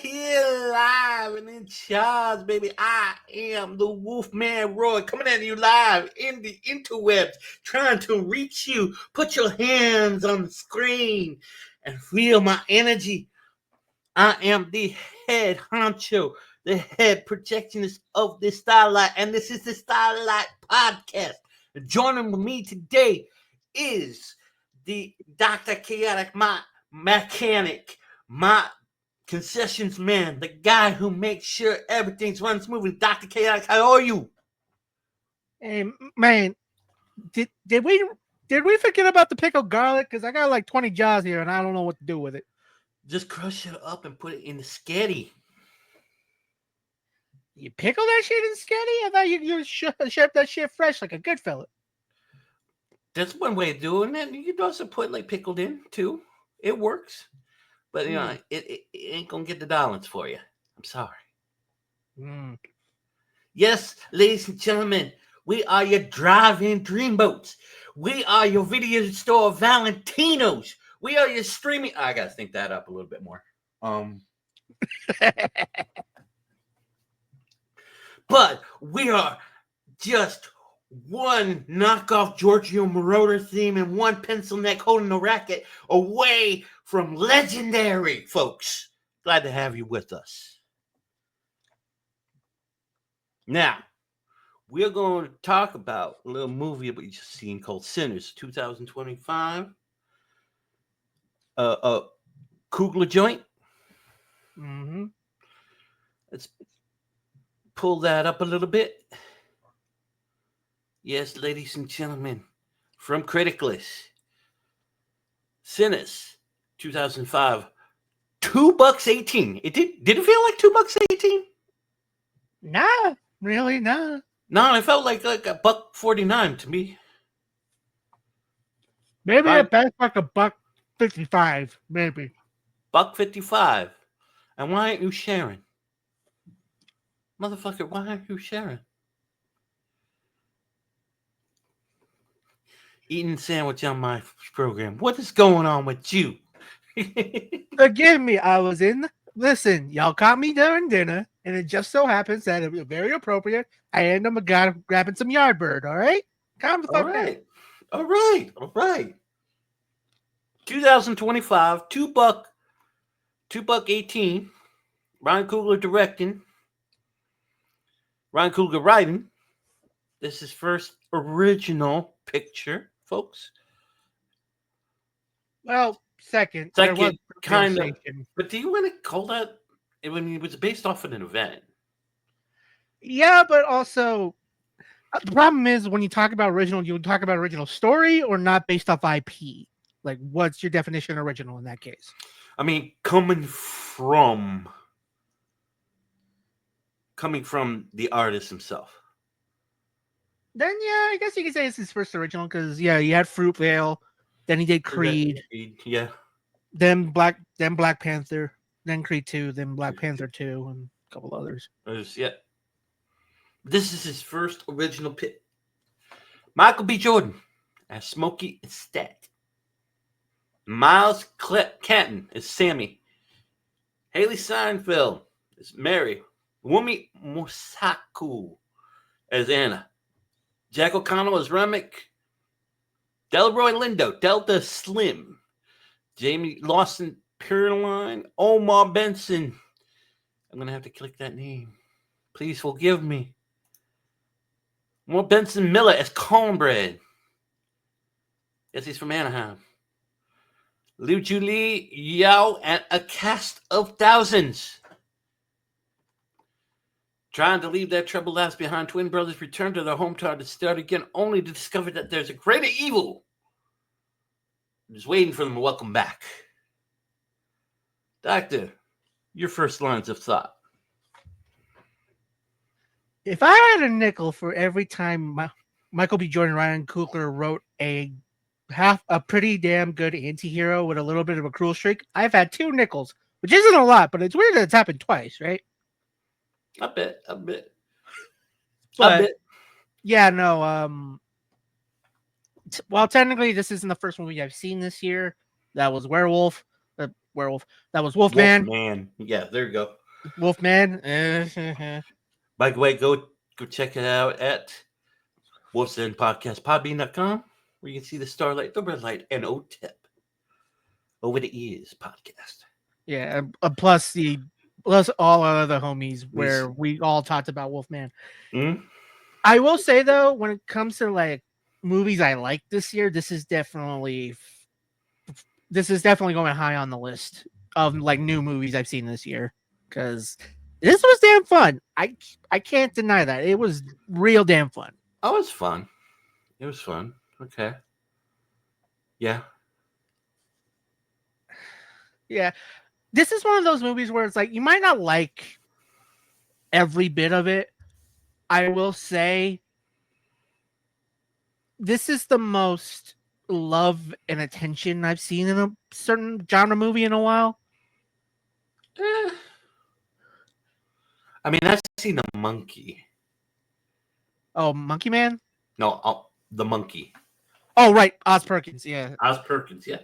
here live and in charge, baby. I am the Wolfman Roy coming at you live in the interwebs, trying to reach you. Put your hands on the screen and feel my energy. I am the head honcho, the head projectionist of the Starlite, and this is the Starlite podcast. Joining with me today is the Dr. Chaotic, my mechanic, my concessions man, the guy who makes sure everything's running smoothly. Dr. Chaotic, how are you? Hey man, did we forget about the pickled garlic? Because I got like 20 jars here and I don't know what to do with it. Just crush it up and put it in the sketty. You pickle that shit in sketty? I thought you ship that shit fresh like a good fella. That's one way of doing it. You can also put like pickled in too. It works. But you know, it ain't gonna get the dollars for you. I'm sorry. Yes, ladies and gentlemen, we are your drive-in dreamboats. We are your video store Valentinos. We are your streaming. I gotta think that up a little bit more. But we are just one knockoff Giorgio Moroder theme and one pencil neck holding the racket away from legendary, folks. Glad to have you with us. Now, we're going to talk about a little movie that we just seen called Sinners, 2025. Coogler joint. Mm-hmm. Let's pull that up a little bit. Yes, ladies and gentlemen, from Criticless, Sinners, 2005, $2.18. It did it feel like $2.18? Nah, really, nah. No, it felt like $1.49 to me. Maybe right. That's like $1.55, maybe. $1.55. And why aren't you sharing? Motherfucker, why aren't you sharing? Eating sandwich on my program. What is going on with you? Forgive me, I was in. Listen, y'all caught me during dinner, and it just so happens that it was very appropriate. I ended up grabbing some Yardbird, all right? Calm the fuck down. All right. 2025, $2.18. Ryan Coogler directing. Ryan Coogler writing. This is first original picture, folks. Well, second kind of. But do you want to call that? I mean, it was based off of an event. Yeah, but also the problem is when you talk about original, you talk about original story or not based off IP. Like, what's your definition of original in that case? I mean, coming from the artist himself. Then yeah, I guess you could say it's his first original because yeah, he had Fruitvale, then he did Creed, yeah, then Black Panther, then Creed 2, then Black Panther 2, and a couple others. Yeah, this is his first original pick. Michael B. Jordan as Smokey Estate. Miles Canton as Sammy. Haley Seinfeld as Mary. Wumi Mosaku as Anna. Jack O'Connell as Remick. Delroy Lindo, Delta Slim. Jamie Lawson Pierline. Omar Benson. I'm going to have to click that name. Please forgive me. Omar Benson Miller as Cornbread. Yes, he's from Anaheim. Liu Julie Yao and a cast of thousands. Trying to leave their troubled lives behind, twin brothers return to their hometown to start again, only to discover that there's a greater evil just waiting for them to welcome back. Doctor, your first lines of thought. If I had a nickel for every time Michael B. Jordan, Ryan Coogler wrote a pretty damn good anti-hero with a little bit of a cruel streak, I've had 2 nickels, which isn't a lot, but it's weird that it's happened twice, right? A bit. But, yeah, no, well, technically, this isn't the first movie I've seen this year. That was Werewolf. werewolf. That was Wolfman. Wolfman. Yeah, there you go. Wolfman. By the way, go check it out at Wolfman Podcast Podbean.com, where you can see the Starlight, the Red Light, and OTIP. Over the Ears podcast. Yeah, plus all our other homies where we all talked about Wolfman. Mm? I will say though, when it comes to like movies I like this year, this is definitely going high on the list of like new movies I've seen this year, because this was damn fun. I can't deny that it was real damn fun. Oh, it was fun. It was fun. Okay. Yeah. Yeah, this is one of those movies where it's like you might not like every bit of it. I will say this is the most love and attention I've seen in a certain genre movie in a while. I mean, I've seen the monkey. Oh, Monkey Man? No, the monkey. Oh, right. Oz Perkins. Yeah. Oz Perkins, yeah.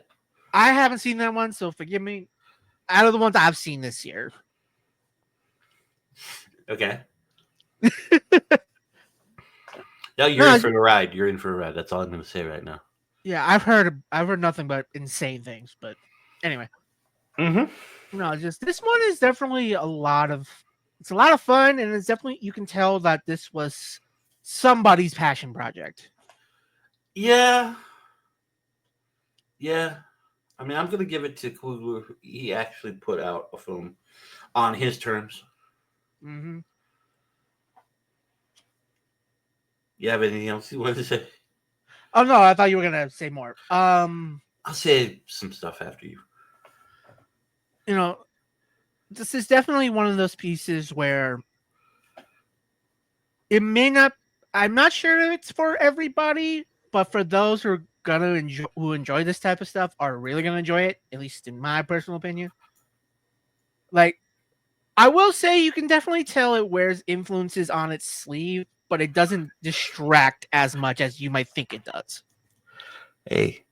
I haven't seen that one, so forgive me. Out of the ones I've seen this year. Okay. No, you're in for a ride. You're in for a ride. That's all I'm going to say right now. Yeah, I've heard nothing but insane things, but anyway. Mm-hmm. No, just this one is definitely a lot of fun, and it's definitely, you can tell that this was somebody's passion project. Yeah. Yeah. I mean, I'm going to give it to Coogler. He actually put out a film on his terms. Mm-hmm. You have anything else you wanted to say? Oh no, I thought you were gonna say more. I'll say some stuff after you. You know, this is definitely one of those pieces where it may not. I'm not sure if it's for everybody, but for those who are gonna enjoy this type of stuff, are really gonna enjoy it. At least in my personal opinion. Like, I will say you can definitely tell it wears influences on its sleeve, but it doesn't distract as much as you might think it does. Hey,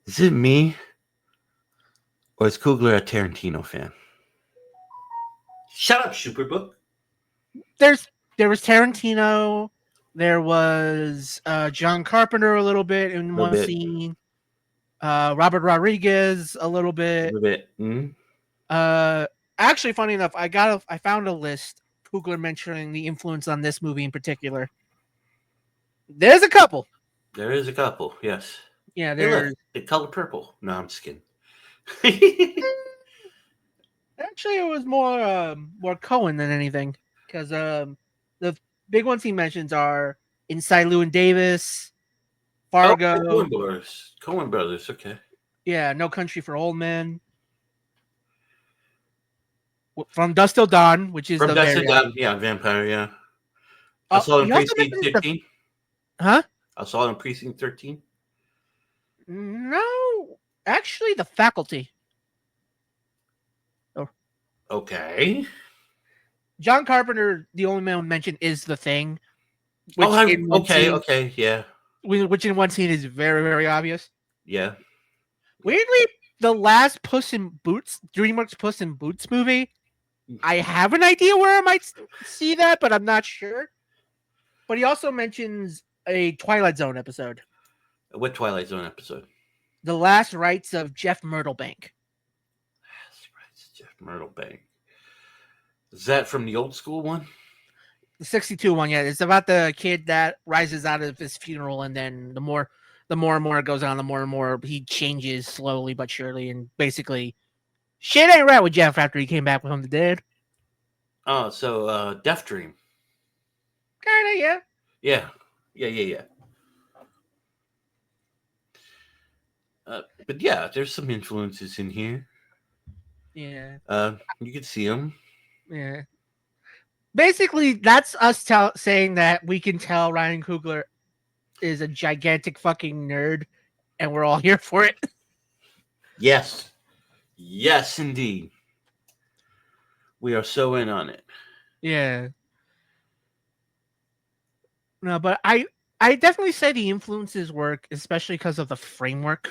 is it me? Or is Coogler a Tarantino fan? Shut up, Superbook. There was Tarantino. There was John Carpenter a little bit in one scene. Robert Rodriguez a little bit. Actually, funny enough, I found a list. Coogler mentioning the influence on this movie in particular. There's a couple. There is a couple, yes. Yeah, there's the color purple. No, I'm just kidding. Actually, it was more Cohen than anything, because the big ones he mentions are Inside Llewyn Davis, Fargo, Coen Brothers. Okay. Yeah, No Country for Old Men, From Dusk Till Dawn, which is From Dusk Till Dawn. Yeah, vampire. Yeah. I saw it in Precinct 13. Huh? I saw it in Precinct 13. No, actually, The Faculty. Oh. Okay. John Carpenter, the only man mentioned is The Thing. Okay, yeah. Which in one scene is very, very obvious. Yeah. Weirdly, the last Puss in Boots, DreamWorks Puss in Boots movie, I have an idea where I might see that, but I'm not sure. But he also mentions a Twilight Zone episode. What Twilight Zone episode? The Last Rites of Jeff Myrtlebank. Last Rites of Jeff Myrtlebank. Is that from the old school one? The 62 one, yeah. It's about the kid that rises out of his funeral, and then the more and more it goes on, the more and more he changes slowly but surely, and basically shit ain't right with Jeff after he came back from the dead. Oh, so Death Dream. Kinda, yeah. Yeah. But yeah, there's some influences in here. Yeah. You can see them. Yeah. Basically, that's us saying that we can tell Ryan Coogler is a gigantic fucking nerd, and we're all here for it. Yes, indeed. We are so in on it. Yeah. No, but I definitely say the influences work, especially because of the framework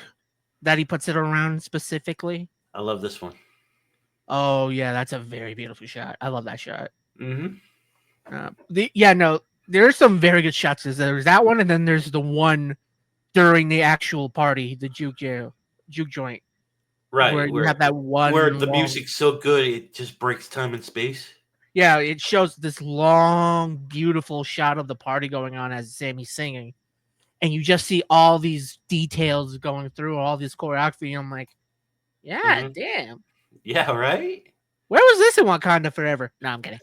that he puts it around specifically. I love this one. Oh yeah, that's a very beautiful shot. I love that shot. Mm-hmm. No, there's some very good shots. There's that one, and then there's the one during the actual party, the juke joint, where Right, you have that where one the long. music's so good it just breaks time and space. Yeah, it shows this long, beautiful shot of the party going on as Sammy's singing, and you just see all these details going through all this choreography. And I'm like, yeah, Mm-hmm. damn. Yeah, right. Where was this in Wakanda Forever? No, I'm kidding.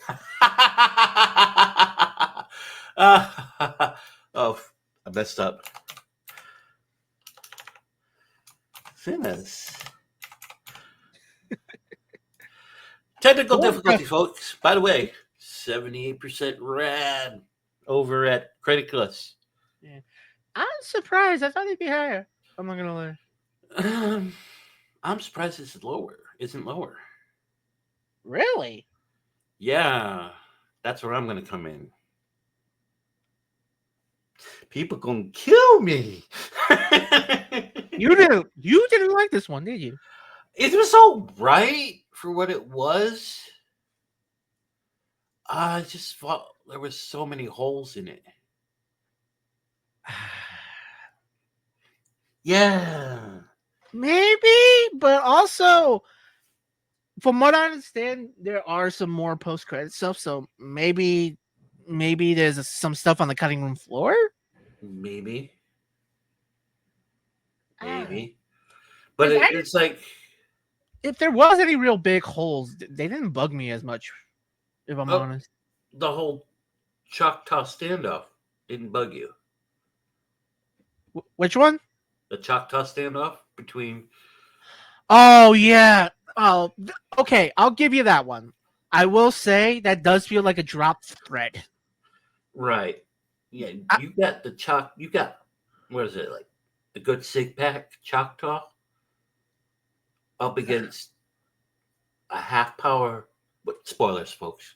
Oh, I messed up. Thinners. Technical difficulty, folks. By the way, 78% rad over at Criticless. Yeah. I'm surprised. I thought it'd be higher. I'm not gonna lie. I'm surprised it's lower. Isn't lower. Really? Yeah, that's where I'm gonna come in. People gonna kill me. You didn't like this one, did you? It was all right for what it was. I just thought there was so many holes in it. Yeah. Maybe, but also, from what I understand, there are some more post-credit stuff. So maybe there's some stuff on the cutting room floor. Maybe. I don't know. But 'Cause it's like if there was any real big holes, they didn't bug me as much. If I'm honest, the whole Choctaw standoff didn't bug you. Which one? The Choctaw standoff between. Oh yeah. Oh, okay. I'll give you that one. I will say that does feel like a dropped thread. Right. Yeah, you got you got, what is it, like the good sig pack Choctaw up against a half power, but spoilers, folks.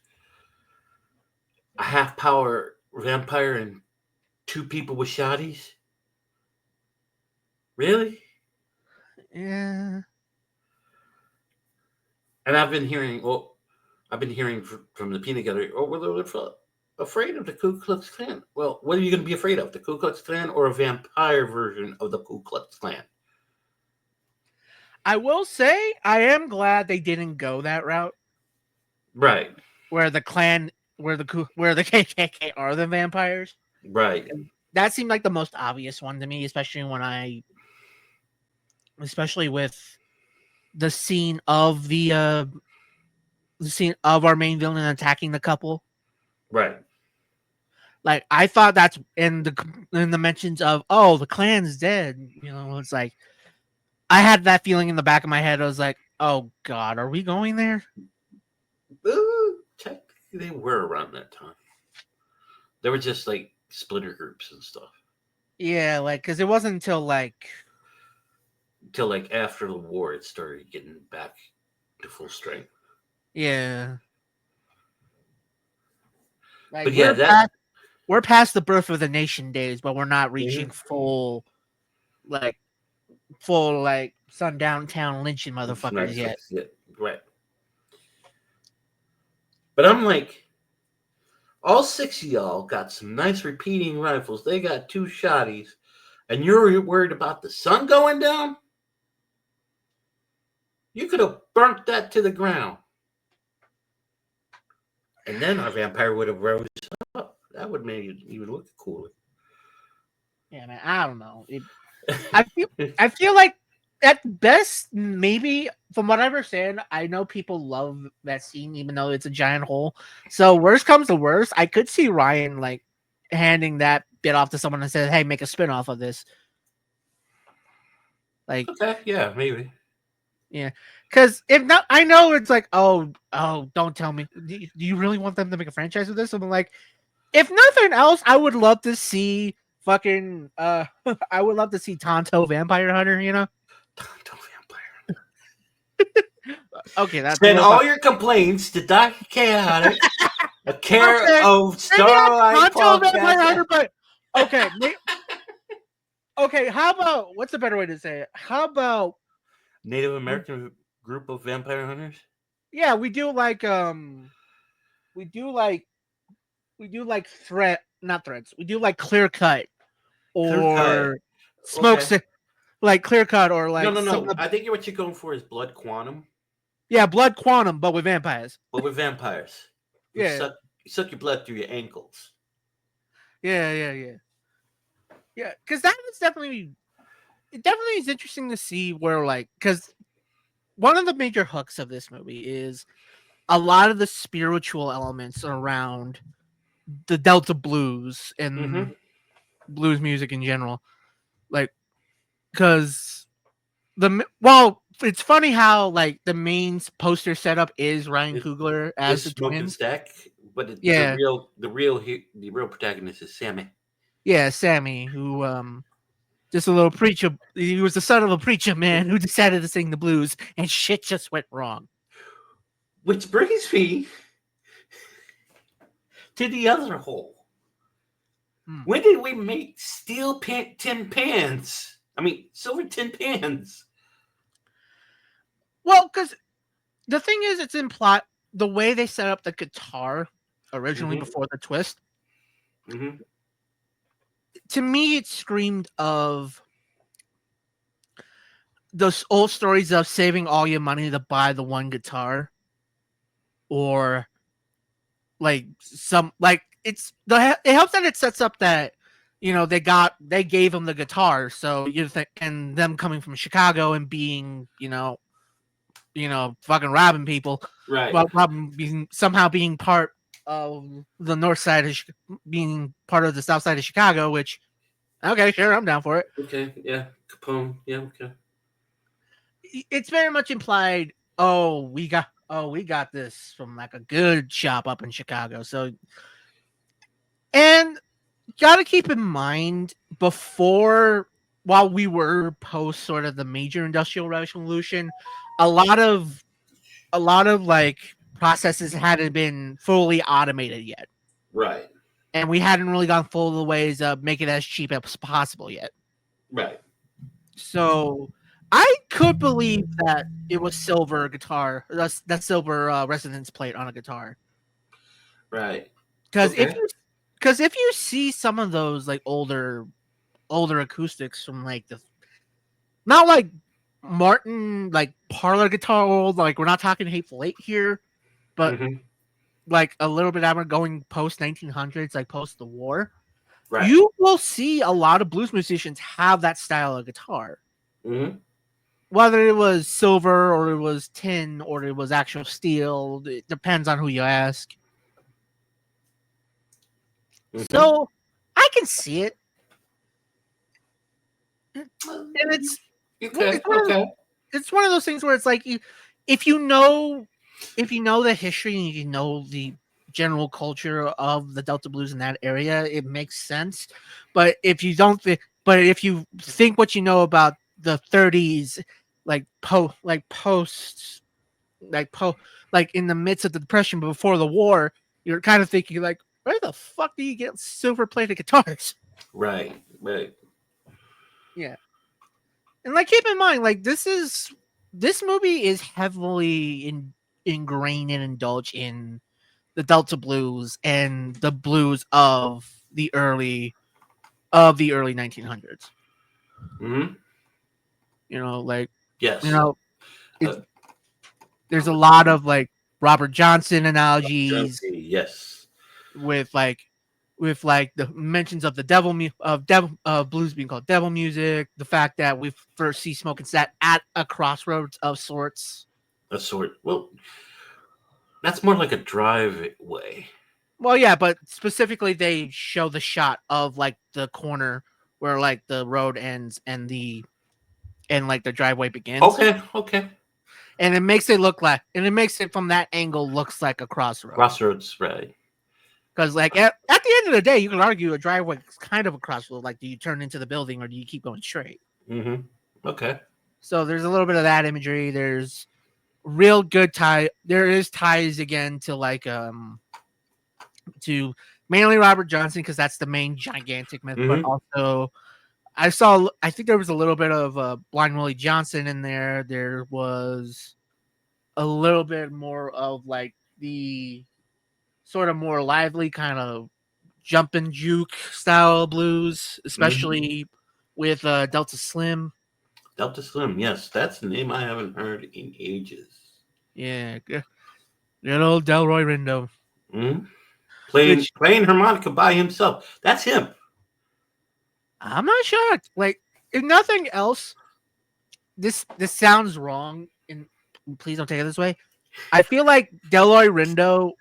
A half power vampire and two people with shotties? Really? Yeah. And I've been hearing from the peanut gallery, well, they're afraid of the Ku Klux Klan. Well, what are you going to be afraid of? The Ku Klux Klan or a vampire version of the Ku Klux Klan? I will say I am glad they didn't go that route. Right. Where the Klan, where the KKK are the vampires. Right. That seemed like the most obvious one to me, especially with the scene of the scene of our main villain attacking the couple. Right. Like I thought that's in the mentions of, oh, the Klan's dead. You know, it's like I had that feeling in the back of my head. I was like, oh God, are we going there? Technically, they were around that time. They were just like splinter groups and stuff. Yeah, like because it wasn't until after the war it started getting back to full strength. Yeah. Like, but yeah, we're past the birth of the nation days, but we're not reaching full sundown town lynching motherfuckers yet. Right. But I'm like, all 6 of y'all got some nice repeating rifles. They got 2 shotties, and you're worried about the sun going down? You could have burnt that to the ground. And then our vampire would have rose up. That would make it even look cooler. Yeah, man. I don't know. I feel like at best, maybe from what I understand, I know people love that scene, even though it's a giant hole. So worst comes to worst, I could see Ryan like handing that bit off to someone and says, "Hey, make a spin off of this." Like, okay, yeah, maybe. Yeah, because if not, I know it's like, oh, don't tell me. Do you really want them to make a franchise of this? I'm like, if nothing else, I would love to see fucking I would love to see Tonto Vampire Hunter. You know, Tonto Vampire. Okay, that's send all your complaints to Dr. Chaotic, a care of Starlite Podcast. But okay, okay. How about what's a better way to say it? How about Native American group of vampire hunters? Yeah, we do like threat not threats. We do like clear cut Clear cut. or smoke Okay. si- like clear cut or No, like no, some no. of the, I think what you're going for is Blood Quantum, yeah, blood quantum, but with vampires. but with vampires who Yeah, suck your blood through your ankles. yeah. Yeah, because that was definitely it. Definitely is interesting to see where like because one of the major hooks of this movie is a lot of the spiritual elements around the Delta blues and Mm-hmm. blues music in general. Like, because well, it's funny how like the main poster setup is Ryan It, Coogler as it's the Smoke and twins. Stack, but Yeah, the real protagonist is Sammy. yeah, Sammy, who just a little preacher. He was the son of a preacher man who decided to sing the blues, and shit just went wrong. Which brings me to the other hole. Hmm. When did we make tin pans? I mean, silver tin pans. Well, because the thing is, it's in plot. The way they set up the guitar originally Mm-hmm. before the twist, Mm-hmm. to me, it screamed of those old stories of saving all your money to buy the one guitar, or like some like it helps that it sets up that they gave him the guitar, so you think, and them coming from Chicago and being fucking robbing people, Right. but somehow being part of the north side of being part of the south side of Chicago, which okay, sure, I'm down for it. Okay. Yeah. Capone. Yeah. Okay. It's very much implied. Oh, we got this from like a good shop up in Chicago. So, and got to keep in mind while we were post sort of the major industrial revolution, a lot of like processes hadn't been fully automated yet, Right. and we hadn't really gone full of the ways of make it as cheap as possible yet. Right. So I could believe that it was silver guitar, that silver resonance plate on a guitar. Right. Because Okay. if you see some of those like older acoustics from like the not like Martin like parlor guitar old, like we're not talking Hateful Eight here, but Mm-hmm. like a little bit out going post 1900s, like post the war, Right. you will see a lot of blues musicians have that style of guitar. Mm-hmm. Whether it was silver or it was tin or it was actual steel, it depends on who you ask. Mm-hmm. So I can see it, and Okay. it's one of Okay. it's one of those things where it's like if you know if you know the history and you know the general culture of the Delta blues in that area, it makes sense. But if you don't but if you think what you know about the 30s, like post like like in the midst of the depression but before the war, you're kind of thinking like, where the fuck do you get silver plated guitars? Right. Right. Yeah. And like keep in mind, like this movie is heavily ingrained and indulged in the Delta blues and the blues of the early 1900s. Mm-hmm. Like you Yes. know, it's Uh, there's a Robert lot of like Robert Johnson analogies Jonesy. Yes. with like the mentions of the blues being called devil music, the fact that we first see Smoke and Sat at a crossroads of sorts. A sort. Well, that's more like a driveway. Well, yeah, but specifically they show the shot of like the corner where like the road ends and like the driveway begins. Okay. Okay. And it makes it from that angle looks like a crossroad. Crossroads. Right. Because like at the end of the day, you can argue a driveway is kind of a crossroad. Like, do you turn into the building or do you keep going straight? Mm-hmm. Okay. So there's a little bit of that imagery. There's real good tie. There is ties again to like to mainly Robert Johnson because that's the main gigantic myth, but Mm-hmm. also I think there was a little bit of Blind Willie Johnson in there. There was a little bit more of like the sort of more lively kind of jump and juke style blues, Mm-hmm. especially with Delta Slim. Delta Slim, yes, that's a name I haven't heard in ages. Yeah, good old Delroy Rindo. Mm-hmm. Playing Which playing harmonica by himself. That's him. I'm not shocked. Like, if nothing else, this sounds wrong, and please don't take it this way. I feel like Delroy Rindo,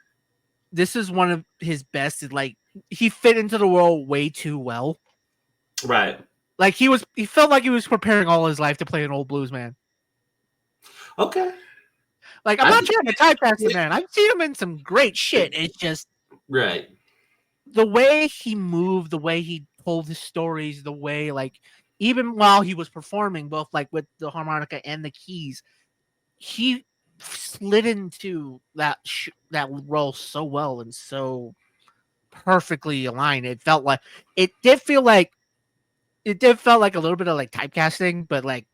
this is one of his best. Like, he fit into the role way too well. Right. Like he felt like he was preparing all his life to play an old blues man. Okay. Like, I'm I not can trying to typecast the man. I've seen him in some great shit. It's just right. the way he moved, the way he told his stories, the way like even while he was performing, both like with the harmonica and the keys, he slid into that role so well and so perfectly aligned. It did feel like it did felt like a little bit of like typecasting, but like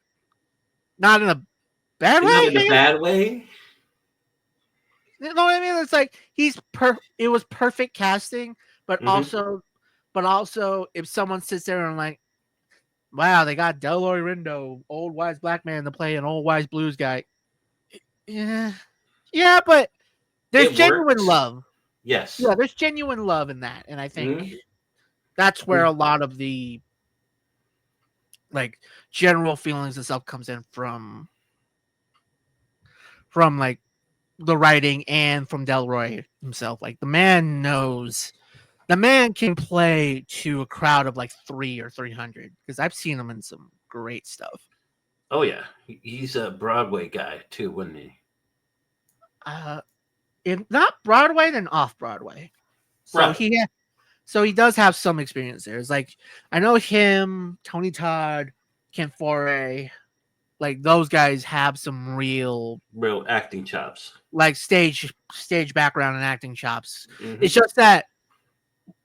not in a bad Not way. in a bad way. You know what I mean? It's like it was perfect casting, but Mm-hmm. also if someone sits there and like, wow, they got Delroy Rindo, old wise black man, to play an old wise blues guy. Yeah. Yeah, but there's It genuine worked. love. Yes. Yeah, there's genuine love in that. And I think Mm-hmm. that's where a lot of the like general feelings and stuff comes in from like the writing and from Delroy himself. Like the man can play to a crowd of like 300 because I've seen him in some great stuff. Oh yeah, he's a Broadway guy too, wasn't he? Uh, if not Broadway, then off Broadway. So Right. he does have some experience there. It's like I know him, Tony Todd, Ken Foray, like those guys have some real Real acting chops. like stage background and acting chops. It's Mm-hmm. just that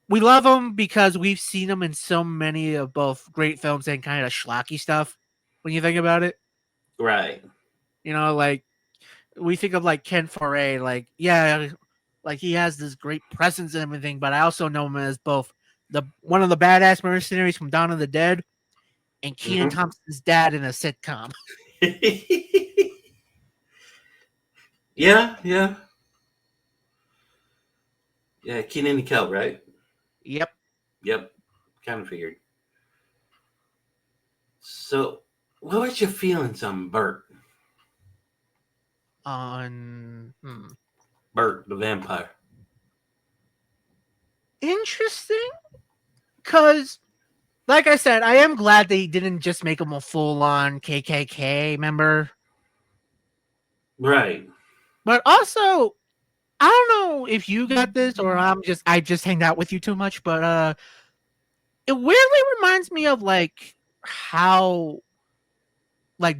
we love them because we've seen them in so many of both great films and kind of schlocky stuff. When you think about it, Right. like we think of like Ken Foray, like yeah, like he has this great presence and everything. But I also know him as both the one of the badass mercenaries from Dawn of the Dead and Kenan Mm-hmm. Thompson's dad in a sitcom. Yeah, yeah, yeah. Keenan and Kel, right? Yep. Yep. Kind of figured. So, what was your feelings on Bert? On Bert the vampire. interesting, because like I said, I am glad they didn't just make him a full on KKK member. Right. But also, I don't know if you got this or I just hanged out with you too much, but it weirdly reminds me of like how like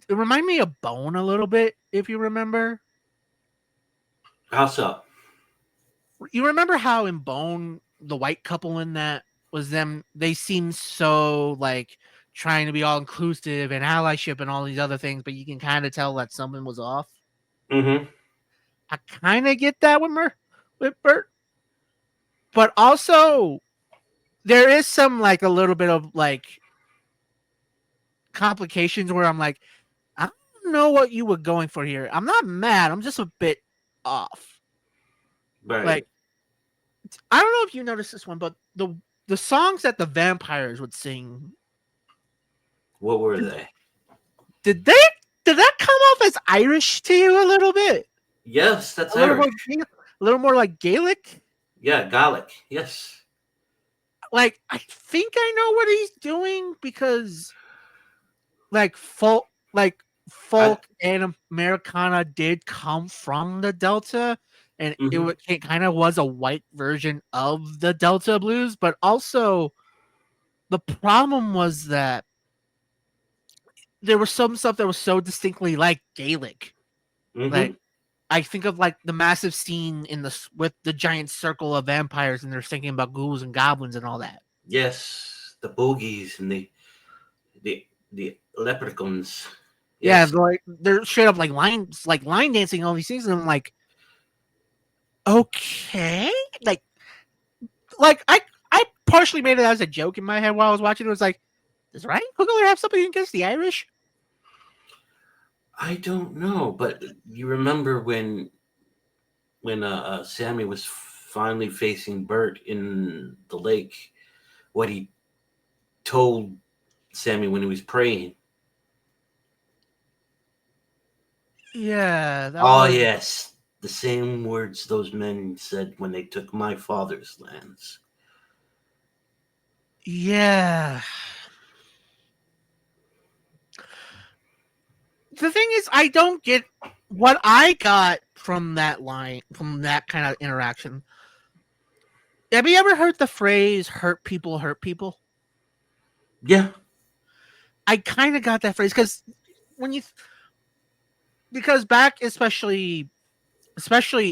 it reminded me of Bone a little bit, if you remember. How so? You remember how in Bone the white couple in that was them they seemed so like trying to be all inclusive and allyship and all these other things, but you can kind of tell that something was off. Mm-hmm. I kind of get that with Bert, but also there is some like a little bit of like complications where I'm like, I don't know what you were going for here. I'm not mad. I'm just a bit off. Right. Like, I don't know if you noticed this one, but the songs that the vampires would sing, What were they? did they did that come off as Irish to you a little bit? Yes, that's A little Irish. more, a little more like Gaelic. Yeah, Gaelic. Yes. Like, I think I know what he's doing because like I. folk and Americana did come from the Delta, and Mm-hmm. it kind of was a white version of the Delta blues, but also the problem was that there was some stuff that was so distinctly like Gaelic. Mm-hmm. Like I think of like the massive scene with the giant circle of vampires, and they're thinking about ghouls and goblins and all that. Yes. The bogies and the leprechauns. Yeah, Yes, they're straight up like line dancing all these things, and I'm like, okay, like I partially made it as a joke in my head while I was watching. It was like, does Ryan Coogler have something against the Irish? I don't know, but you remember when Sammy was finally facing Bert in the lake, what he told Sammy when he was praying. Yeah, that Oh was yes, the same words those men said when they took my father's lands. yeah. The thing is, I don't get what I got from that line, from that kind of interaction. Have you ever heard the phrase "hurt people hurt people"? Yeah, I kind of got that phrase when you because back especially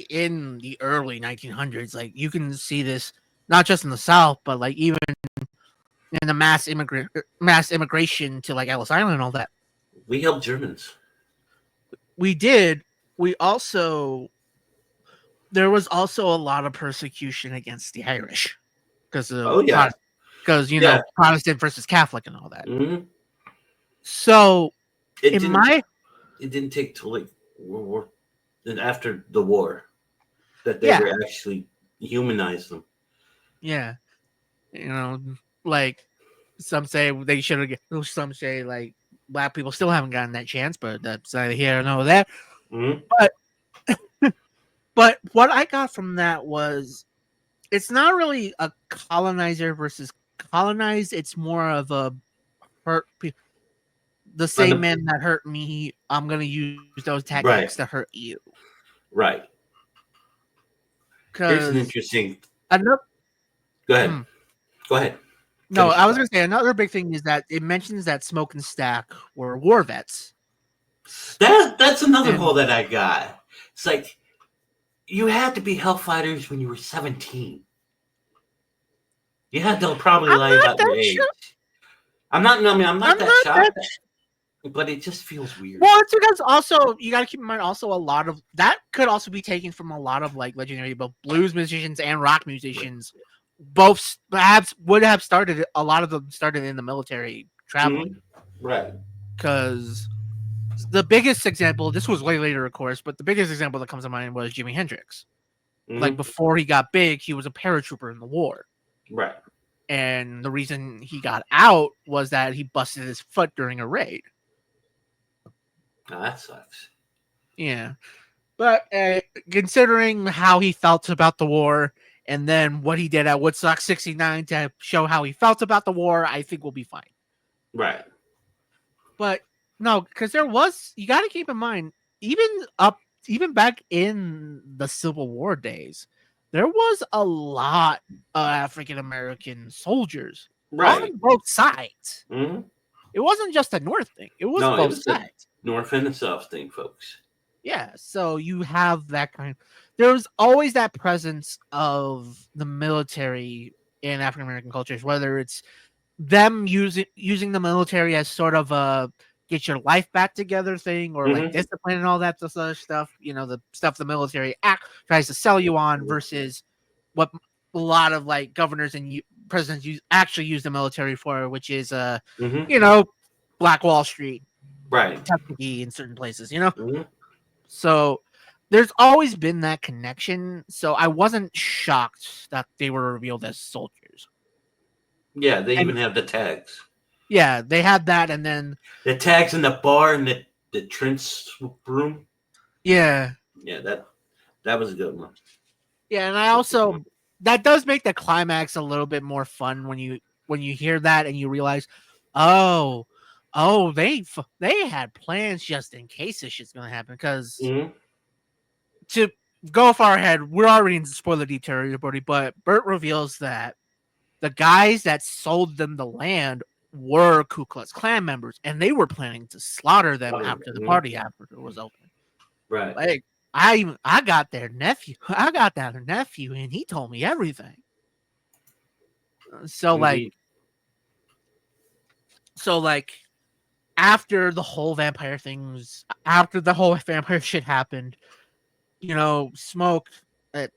in the early 1900s, like you can see this not just in the South, but like even in the mass immigration to like Ellis Island and all that. we helped Germans. We did. We also There was also a lot of persecution against the Irish because Oh of yeah, yeah. Protestant versus Catholic and all that. hmm So It in didn't. my It didn't take till like World War, then after the war, that they yeah were actually humanized them. yeah you know like some say they should have. Some say like black people still haven't gotten that chance, but that's neither here nor there. hmm But what I got from that was it's not really a colonizer versus colonized. It's more of a hurt. The On same the men that hurt me, I'm gonna use those right, tactics to hurt you. right. Here's an Because interesting. another, Go ahead. hmm, Go ahead. no, Finish I your was thought. gonna say another big thing is that it mentions that Smoke and Stack were war vets, That's another and hole that I got. It's like you had to be Hellfighters when you were 17. You had to probably I'm lie not about your that sure. age. I'm not. I mean, I'm I'm not that not that. shocked, but it just feels weird. Well, it's because also you got to keep in mind also a lot of that could also be taken from a lot of like legendary both blues musicians and rock Right. musicians. Both perhaps would have started a lot of them started in the military traveling Right. because the biggest example, this was way later, of course, but the biggest example that comes to mind was Jimi Hendrix. Like hmm before he got big, he was a paratrooper in the war. Right. And the reason he got out was that he busted his foot during a raid. Now that sucks. Yeah. But considering how he felt about the war and then what he did at Woodstock 69 to show how he felt about the war, I think we'll be fine. Right. But no, because there was you got to keep in mind even up even back in the Civil War days, there was a lot of African American soldiers Right. on both sides. hmm It wasn't just a North thing; it was No, it both was the sides. North and the South thing, folks. Yeah, so you have that kind. There's always that presence of the military in African American cultures, whether it's them using the military as sort of a get your life back together thing or like hmm discipline and all that other stuff, the stuff the military tries to sell you on versus what a lot of like governors and presidents actually use the military for, which is hmm you know Black Wall Street, Right. Tuskegee in certain places. hmm So there's always been that connection, so I wasn't shocked that they were revealed as soldiers. Yeah, they And even have the tags. yeah, they had that, and then The tags in the bar and the Trent's room. yeah, Yeah, that was a good one. yeah, and I also that does make the climax a little bit more fun when you hear that and you realize, oh, they had plans just in case this shit's gonna happen. Because hmm to go far ahead, we're already in spoiler territory, but Bert reveals that the guys that sold them the land were Ku Klux Klan members, and they were planning to slaughter them after the party after it was open. Right. Like I got their nephew, I got their nephew, and he told me everything. So like Indeed. so like after the whole after the whole vampire shit happened, Smoke,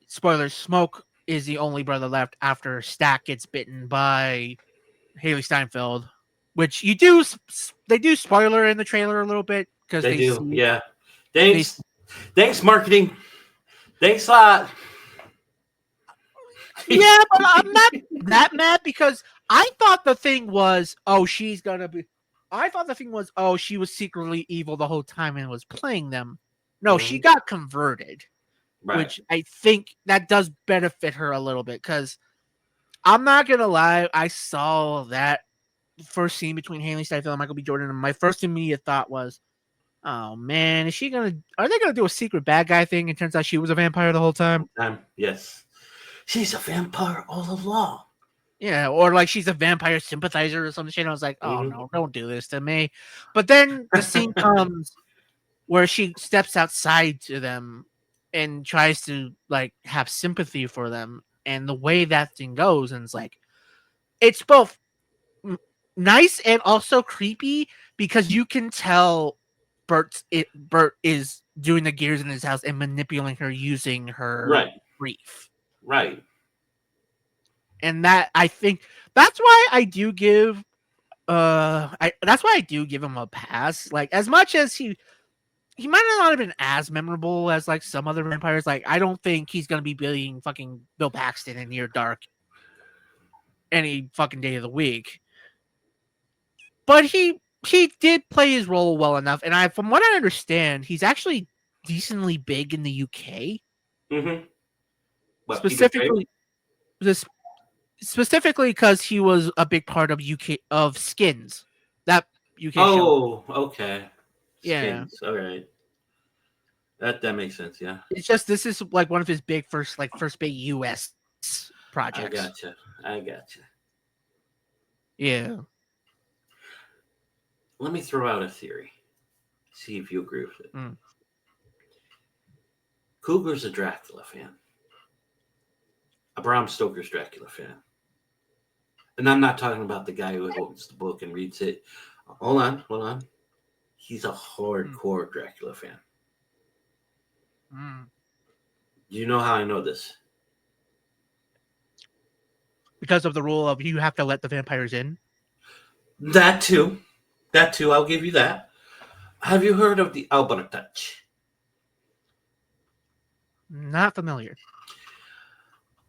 spoilers, Smoke is the only brother left after Stack gets bitten by Haley Steinfeld, which they do spoiler in the trailer a little bit because They they do, see yeah. they Thanks, marketing. Thanks a lot. yeah, but I'm not that mad because I thought the thing was, I thought the thing was, oh, she was secretly evil the whole time and was playing them. No, she Mhm. got converted, Right. which I think that does benefit her a little bit because I'm not gonna lie, I saw that first scene between Haley Steinfeld and Michael B. Jordan, and my first immediate thought was, oh man, are they gonna do a secret bad guy thing? It turns out she was a vampire the whole time. Yes. She's a vampire all along. Yeah, or like she's a vampire sympathizer or some shit. I was like, oh Hmm. no, don't do this to me. But then the scene comes where she steps outside to them and tries to like have sympathy for them. And the way that thing goes, and it's both nice and also creepy because you can tell Bert is doing the gears in his house and manipulating her using her Right. grief. Right. And that I think that's why I do give that's why I do give him a pass. Like as much as he might not have been as memorable as like some other vampires. Like I don't think he's gonna be being fucking Bill Paxton in Near Dark any fucking day of the week. But he did play his role well enough, and from what I understand, he's actually decently big in the UK. Hmm. What, people trade? Specifically, this specifically because he was a big part of Skins, that UK show. Oh, okay. Yeah, Skins. All right. That makes sense. Yeah. it's just this is like one of his big first big US I projects. gotcha. I gotcha. Yeah. Let me throw out a theory. See if you agree with it. Mm. Coogler's a Dracula fan. A Bram Stoker's Dracula fan. And I'm not talking about the guy who opens the book and reads it. Hold on, hold on. He's a Mm. hardcore Dracula fan. Mm. Do you know how I know this? Because of the rule of you have to let the vampires in. That too. That too, I'll give you that. Have you heard of the Touch? Not familiar.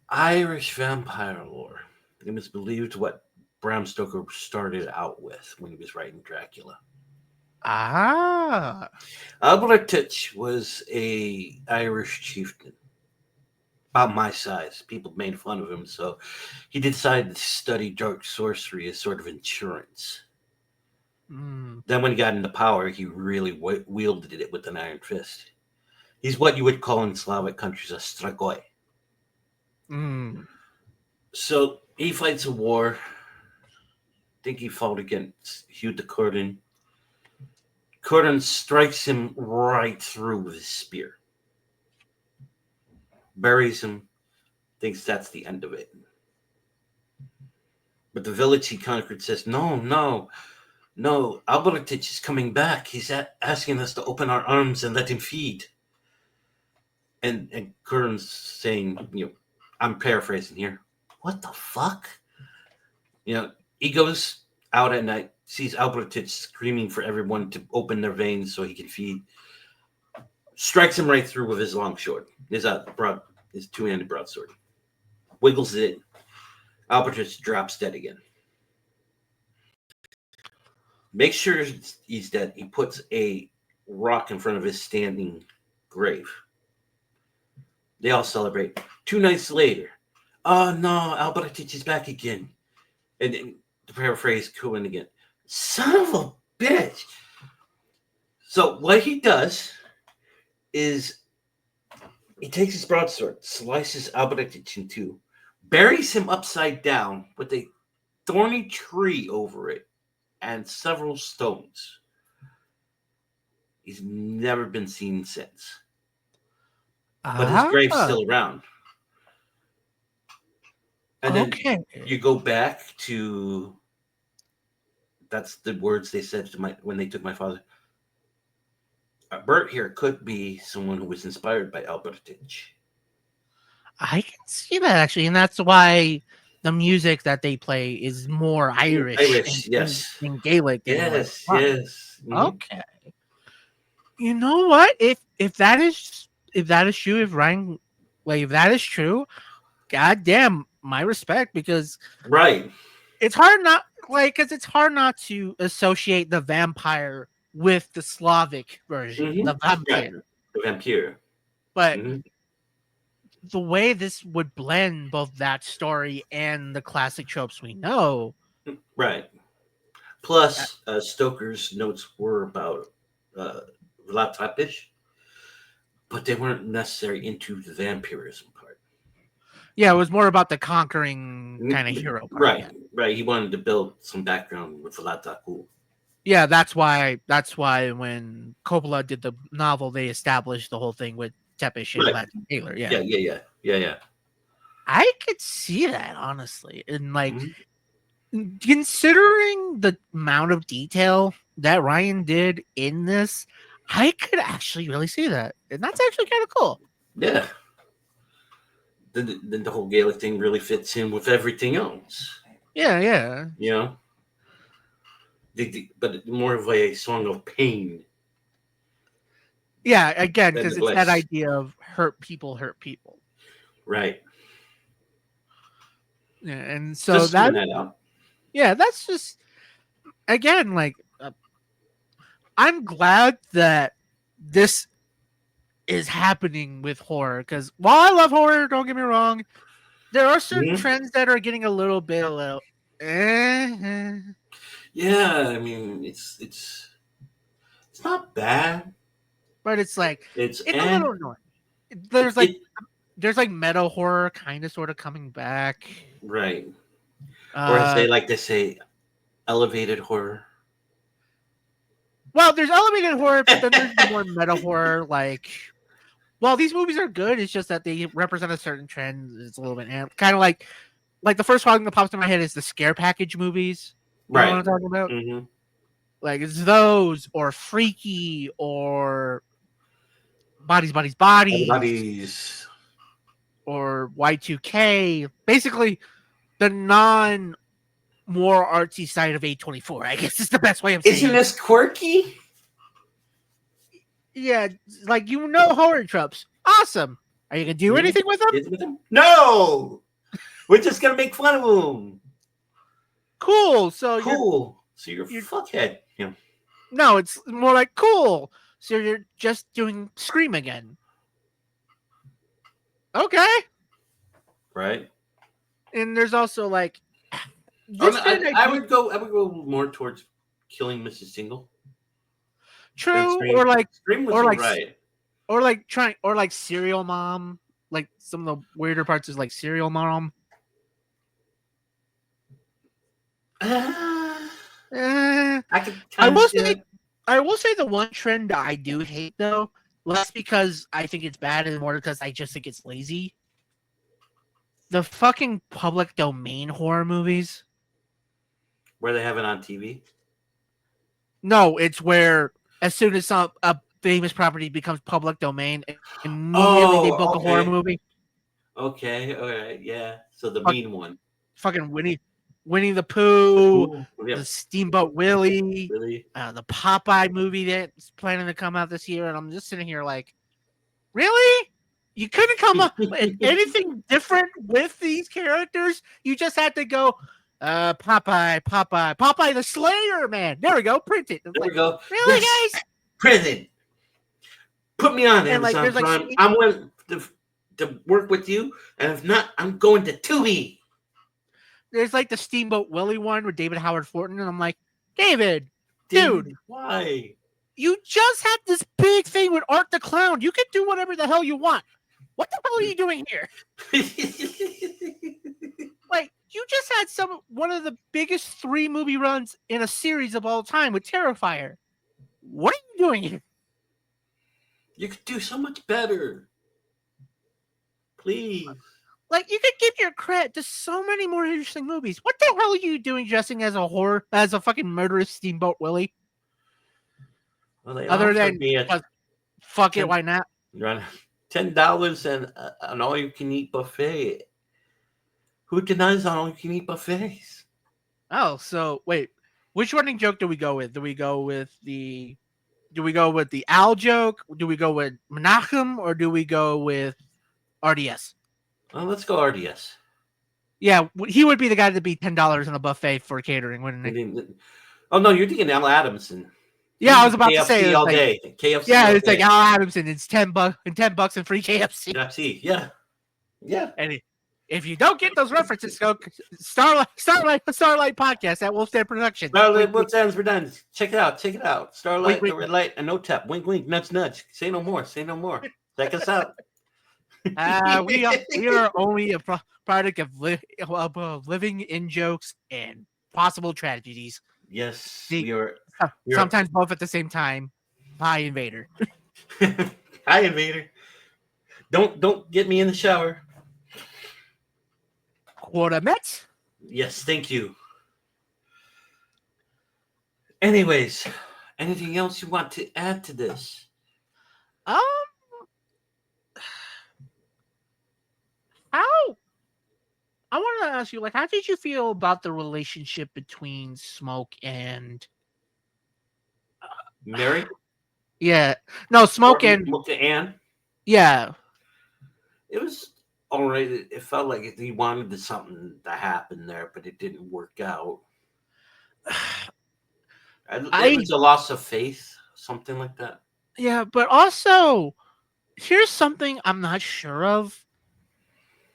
Irish vampire lore. It was believed what Bram Stoker started out with when he was writing Dracula. Ah. Touch was a Irish chieftain, about my size. People made fun of him, so he decided to study dark sorcery as sort of insurance. Mm. Then, when he got into power, he really wielded it with an iron fist. He's what you would call in Slavic countries a stragoi. Mm. So he fights a war. I think he fought against Hugh de Cordon. Cordon strikes him right through with his spear, buries him, thinks that's the end of it. But the village he conquered says, no, no, no, Albertich is coming back. He's asking us to open our arms and let him feed. And Curran's saying, I'm paraphrasing here. What the fuck? He goes out at night, sees Albertich screaming for everyone to open their veins so he can feed. Strikes him right through with his long sword, his two-handed broadsword. Wiggles it in. Albertich drops dead again. Makes sure he's dead. He puts a rock in front of his standing grave. They all celebrate. 2 nights later, oh no, Albertich is back again. And to paraphrase Cohen again, son of a bitch. So what he does is he takes his broadsword, slices Albertich in two, buries him upside down with a thorny tree over it and several stones. He's never been seen since. But his grave's Ah. still around. And then Okay. you go back to That's the words they said to my when they took my father. Bert here could be someone who was inspired by Albertich. I can see that actually, and that's why the music that they play is more Irish Irish, and yes, Gaelic, and you're like, yes, wow, yes. okay. You know what? If that is true, if that is true, goddamn, my respect, because Right. it's hard not because it's hard not to associate the vampire with the Slavic version, the Right. vampire. The vampire. But hmm the way this would blend both that story and the classic tropes we know, Right. uh, Plus, Stoker's notes were about uh, Vlatapish, but they weren't necessarily into the vampirism part. yeah, it was more about the conquering kind of hero part. Right, Yeah, right. He wanted to build some background with Vlataku. yeah, that's why when Coppola did the novel, they established the whole thing with Tepish and Right. Vlad Taylor. Yeah, Yeah. I could see that honestly, and like Mhm. considering the amount of detail that Ryan did in this, I could actually really see that, and that's actually kind of cool. Yeah. Then the whole Gaelic thing really fits in with everything else. Yeah, yeah, You know, but more of a song of pain yeah. Again, than because the it's that bliss. idea of hurt people hurt people. Right. Yeah, and so Just throwing that, that out. yeah, that's just again like I'm glad that this is happening with horror because while I love horror, don't get me wrong, there are certain Mhm. trends that are getting a little, Yeah, I mean it's not bad. but it's like It's it's a and little annoying. There's like it there's like meta horror kind of sort of coming back. right. Or as Uh, they like to say, elevated horror. well, there's elevated horror, but then there's the more meta horror. Like, well, these movies are good. It's just that they represent a certain trend. It's a little bit kind of like the first one that pops in my head is the scare package movies. You know what Right. I'm talking about? hmm Like it's those or Freaky or Bodies, Bodies, Bodies Everybody's or Y2K. Basically, the non more artsy side of A24. I guess is the best way of isn't saying it. this quirky? Yeah, like horror tropes. Awesome. Are you gonna do Mhm. anything with them? Is it with them? No! We're just gonna make fun of them. Cool. So Cool. So you're a you're fuckhead. Yeah. no, it's more like cool. So you're just doing Scream again. Okay. Right? And there's also like Oh, this no, trend I I do would go. I would go more towards killing Mrs. Single than true Scream. Scream was or like alright. trying or like Serial Mom. Like some of the weirder parts is like Serial Mom. Uh, Eh, I could I kind of will see say that. I will say the one trend I do hate though, less because I think it's bad and more because I just think it's lazy. The fucking public domain horror movies. Where they have it on TV. No, it's where as soon as a famous property becomes public domain, immediately they book Oh, a horror okay. movie. Okay. All right. Yeah. So the Fuck, mean one. fucking Winnie the The Pooh, cool. the Yep. Steamboat Willie, Really? the Popeye movie that's planning to come out this year, and I'm just sitting here like, really? You couldn't come up with anything different with these characters. You just had to go, Popeye the Slayer, man. There we go, print it. It's There we like, go. really, Yes. guys? Prison. Put me on And like, Amazon there's like, Prime. I'm willing to work with you, and if not, I'm going to Tubi. there's like the Steamboat Willie one with David Howard Thornton, and I'm like, David, David, dude, why? you just had this big thing with Art the Clown. You can do whatever the hell you want. What the hell are you doing here? Like, you just had one of the biggest 3 movie runs in a series of all time with Terrifier. What are you doing here? You could do so much better. Please. Like, you could give your credit to so many more interesting movies. What the hell are you doing dressing as a fucking murderous Steamboat Willie? Well, they Other offered than, me a fuck it, ten why not? $10 and an all-you-can-eat buffet. Who denies on all-you-can-eat buffets? Oh, so wait, which running joke do we go with? Do we go with the Al joke? Do we go with Menachem, or do we go with RDS? Well, let's go RDS. Yeah, he would be the guy to be $10 on a buffet for catering, wouldn't he? Oh no, you're thinking Al Adamson. Yeah, I was He's about to say it KFC was all like, day. KFC yeah, all it's like day. Al Adamson. It's $10 and free KFC. KFC, yeah, yeah. And if you don't get those references, go Starlight podcast at Wolfman Productions. Starlight, what stands for done? Check it out. Check it out. Starlight, Wink, the red light, and no tap. Wink, wink, nudge, nudge. Say no more. Say no more. Check us out. we are only a product of living in jokes and possible tragedies. Yes, We are. Sometimes both at the same time. Hi, Invader. Hi, Invader. Don't get me in the shower. Quota met. Yes, thank you. Anyways, anything else you want to add to this? How? I want to ask you, like, how did you feel about the relationship between Smoke and Mary? Yeah, no, Smoke and Anne? Yeah. It was all right. It felt like he wanted something to happen there, but it didn't work out. It was a loss of faith, something like that. Yeah, but also, here's something I'm not sure of.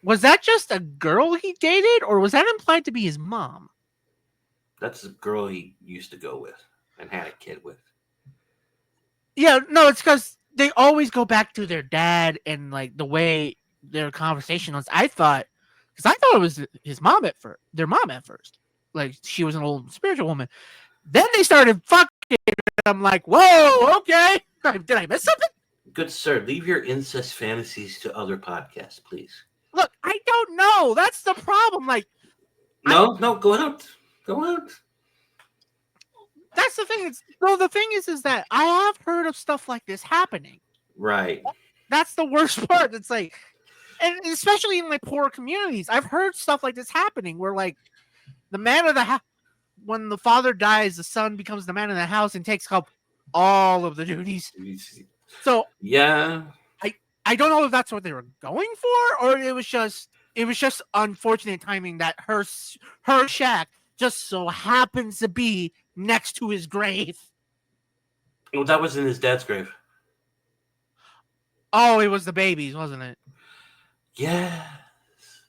Was that just a girl he dated, or was that implied to be his mom? That's the girl he used to go with and had a kid with. Yeah, no, it's because they always go back to their dad and like the way their conversation was. I thought it was his mom at first, their mom at first. Like, she was an old spiritual woman. Then they started fucking. I'm like, whoa, okay. Did I miss something? Good sir, leave your incest fantasies to other podcasts, please. Look, I don't know. That's the problem. Like, no, go out. Go out. That's the thing. The thing is that I have heard of stuff like this happening. Right. That's the worst part. It's like, and especially in like poor communities, I've heard stuff like this happening where like the man of the house, when the father dies, the son becomes the man of the house and takes up all of the duties. So yeah, I don't know if that's what they were going for, or it was just unfortunate timing that her shack just so happens to be next to his grave. Well, that was in his dad's grave. Oh, it was the babies, wasn't it? Yeah.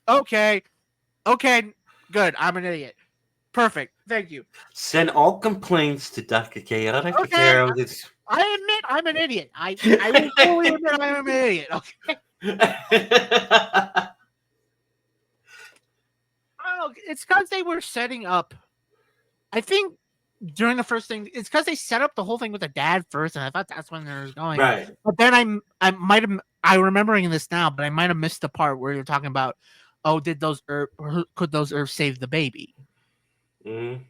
Okay. Good. I'm an idiot. Perfect. Thank you. Send all complaints to Dr. Chaotic. Okay. I admit I'm an idiot. I will fully admit I'm an idiot. Okay. Oh, it's because they were setting up. I think during the first thing, it's because they set up the whole thing with the dad first, and I thought that's when they were going. Right. But then I'm remembering this now, but I might have missed the part where you're talking about, oh, could those herbs save the baby? Mm-hmm.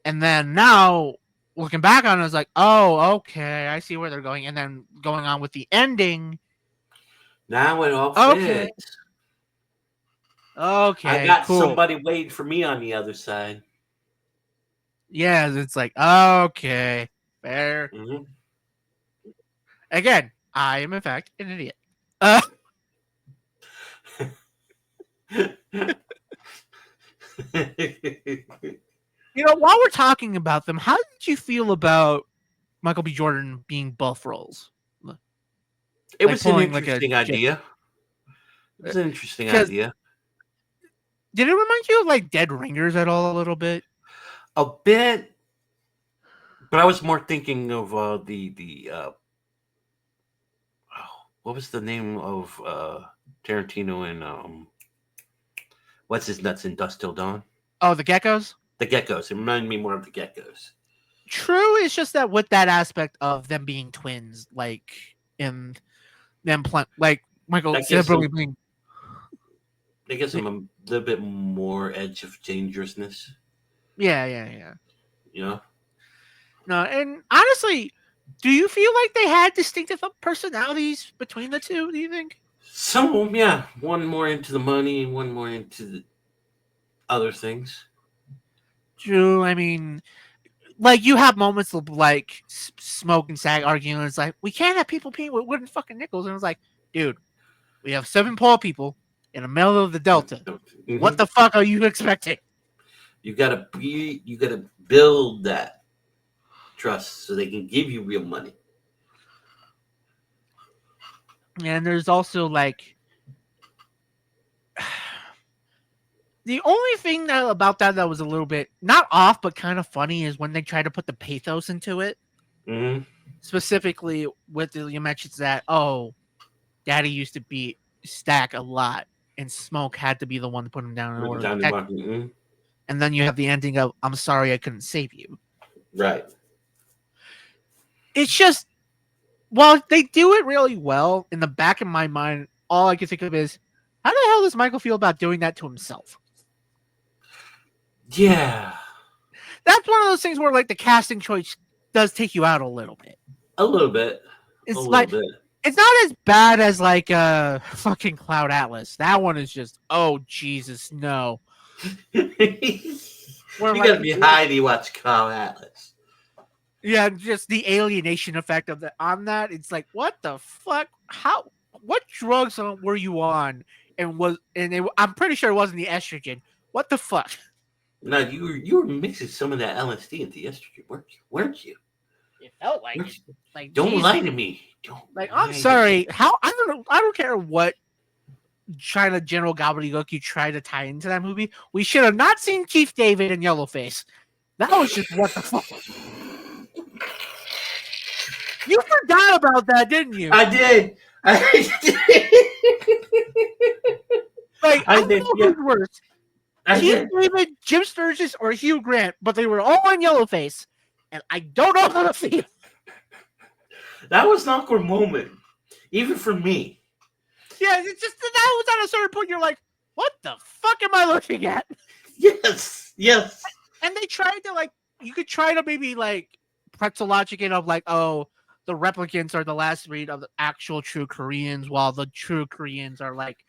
And then now looking back on it, I was like, oh, okay, I see where they're going. And then going on with the ending. Now it all fits. Okay. I got somebody waiting for me on the other side. Yeah, it's like, okay, fair. Mm-hmm. Again, I am in fact an idiot. While we're talking about them, how did you feel about Michael B. Jordan being both roles? It was an interesting idea. It was an interesting idea. Did it remind you of like Dead Ringers at all a little bit? A bit, but I was more thinking of what was the name of Tarantino and what's his nuts in Dusk Till Dawn? Oh, the Geckos? The Geckos. It reminded me more of the Geckos. True, it's just that with that aspect of them being twins, like in them like Michael being. It gives them a little bit more edge of dangerousness. Yeah. You know, No, and honestly, do you feel like they had distinctive personalities between the two? Do you think? some of them, yeah. One more into the money, one more into the other things. True. I mean, like you have moments of like Smoke and Sag arguing. And it's like we can't have people paying with wooden fucking nickels, and it's like, dude, we have 7 poor people in the middle of the Delta. What Mm-hmm. the fuck are you expecting? You gotta build that trust so they can give you real money. And there's also like the only thing that about that was a little bit not off but kind of funny is when they try to put the pathos into it. Mm-hmm. Specifically with the you mentioned that Daddy used to beat Stack a lot and Smoke had to be the one to put him down in order to protect him. Mm-hmm. And then you have the ending of I'm sorry I couldn't save you. Right. It's just while they do it really well, in the back of my mind, all I can think of is how the hell does Michael feel about doing that to himself? Yeah. That's one of those things where like the casting choice does take you out a little bit. A little bit. It's a like little bit. it's not as bad as like fucking Cloud Atlas. That one is just oh Jesus no. You Where, gotta be high to watch Cloud Atlas. Yeah, just the alienation effect of on that. It's like what the fuck? How? What drugs were you on? I'm pretty sure it wasn't the estrogen. What the fuck? No, you were mixing some of that LSD into estrogen, weren't you? It felt like it. Like don't Jesus. lie to me. Don't. Like I'm sorry. How I don't know. I don't care what China General Gobbledygook you try to tie into that movie. We should have not seen Keith David in Yellowface. That was just what the fuck. You forgot about that, didn't you? I did. Like I did. don't know who's worse. Keith David, Jim Sturgis, or Hugh Grant, but they were all on Yellowface, and I don't know how to feel. That was an awkward moment, even for me. Yeah, it's just that was at a certain point. You're like, "What the fuck am I looking at?" Yes. And they tried to like, you could try to maybe like pretzel logic it of like, oh, the replicants are the last breed of the actual true Koreans, while the true Koreans are like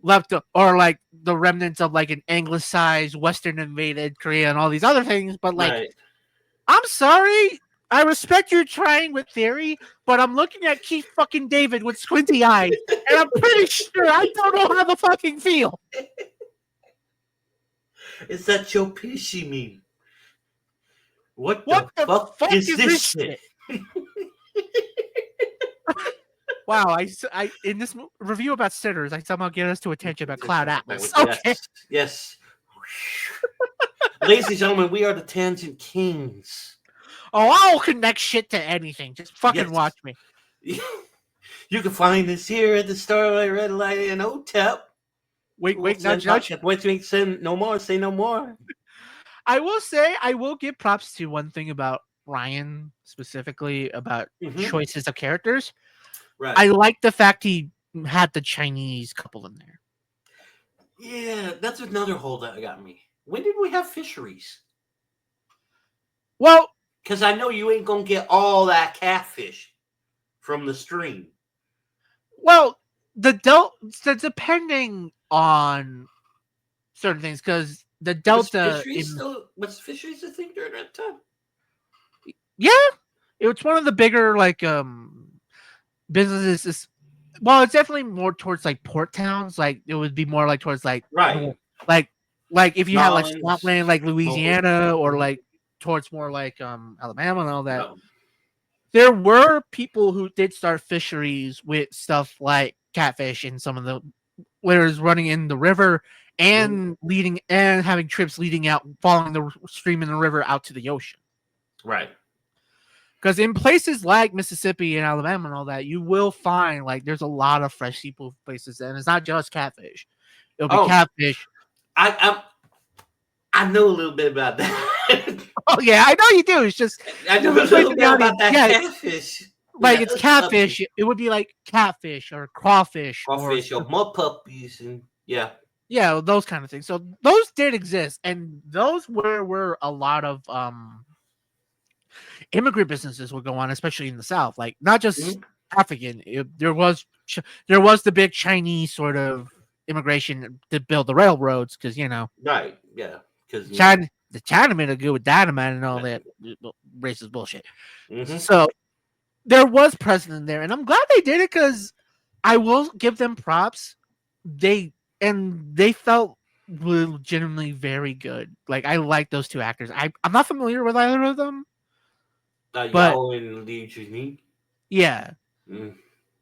left or like the remnants of like an anglicized Western invaded Korea and all these other things. But like, Right. I'm sorry. I respect your trying with theory, but I'm looking at Keith fucking David with squinty eyes, and I'm pretty sure I don't know how to fucking feel. Is that your pissy mean? What the fuck is this shit? Wow, I in this review about sitters, I somehow get us to attention about Cloud Atlas. Okay. Yes. Ladies and gentlemen, we are the Tangent Kings. Oh, I'll connect shit to anything. Just fucking watch me. You can find us here at the Starlite Red Light and OTEP. Wait, nudge. Wait, say no more. I will say, I will give props to one thing about Ryan, specifically about choices of characters. Right. I like the fact he had the Chinese couple in there. Yeah, that's another hole that got me. When did we have fisheries? Well, because I know you ain't gonna get all that catfish from the stream. Well, depending on certain things, because the Delta was fisheries a thing during that time? Yeah, it was one of the bigger like businesses. Well, it's definitely more towards like port towns. Like it would be more like towards like like if you had like swampland like Louisiana or like towards more like Alabama and all that. No. There were people who did start fisheries with stuff like catfish and some of the where it's running in the river and leading and having trips leading out, following the stream in the river out to the ocean. Right. Because in places like Mississippi and Alabama and all that, you will find like there's a lot of fresh seafood places, and it's not just catfish. It'll be catfish. I know a little bit about that. Oh yeah, I know you do. It's just I know a little bit about that catfish. Like it's catfish. It would be like catfish or crawfish or mud puppies and yeah. Yeah, those kind of things. So those did exist, and those were a lot of immigrant businesses would go on, especially in the South. Like not just Mhm. African. There was the big Chinese sort of immigration to build the railroads because Right. Yeah. Because The Chinamen are good with dynamite and all that racist bullshit. mm-hmm. So there was precedent there, and I'm glad they did it because I will give them props. They felt legitimately very good. Like I like those two actors. I'm not familiar with either of them, but Yao and Lee Junyi. yeah, Mm.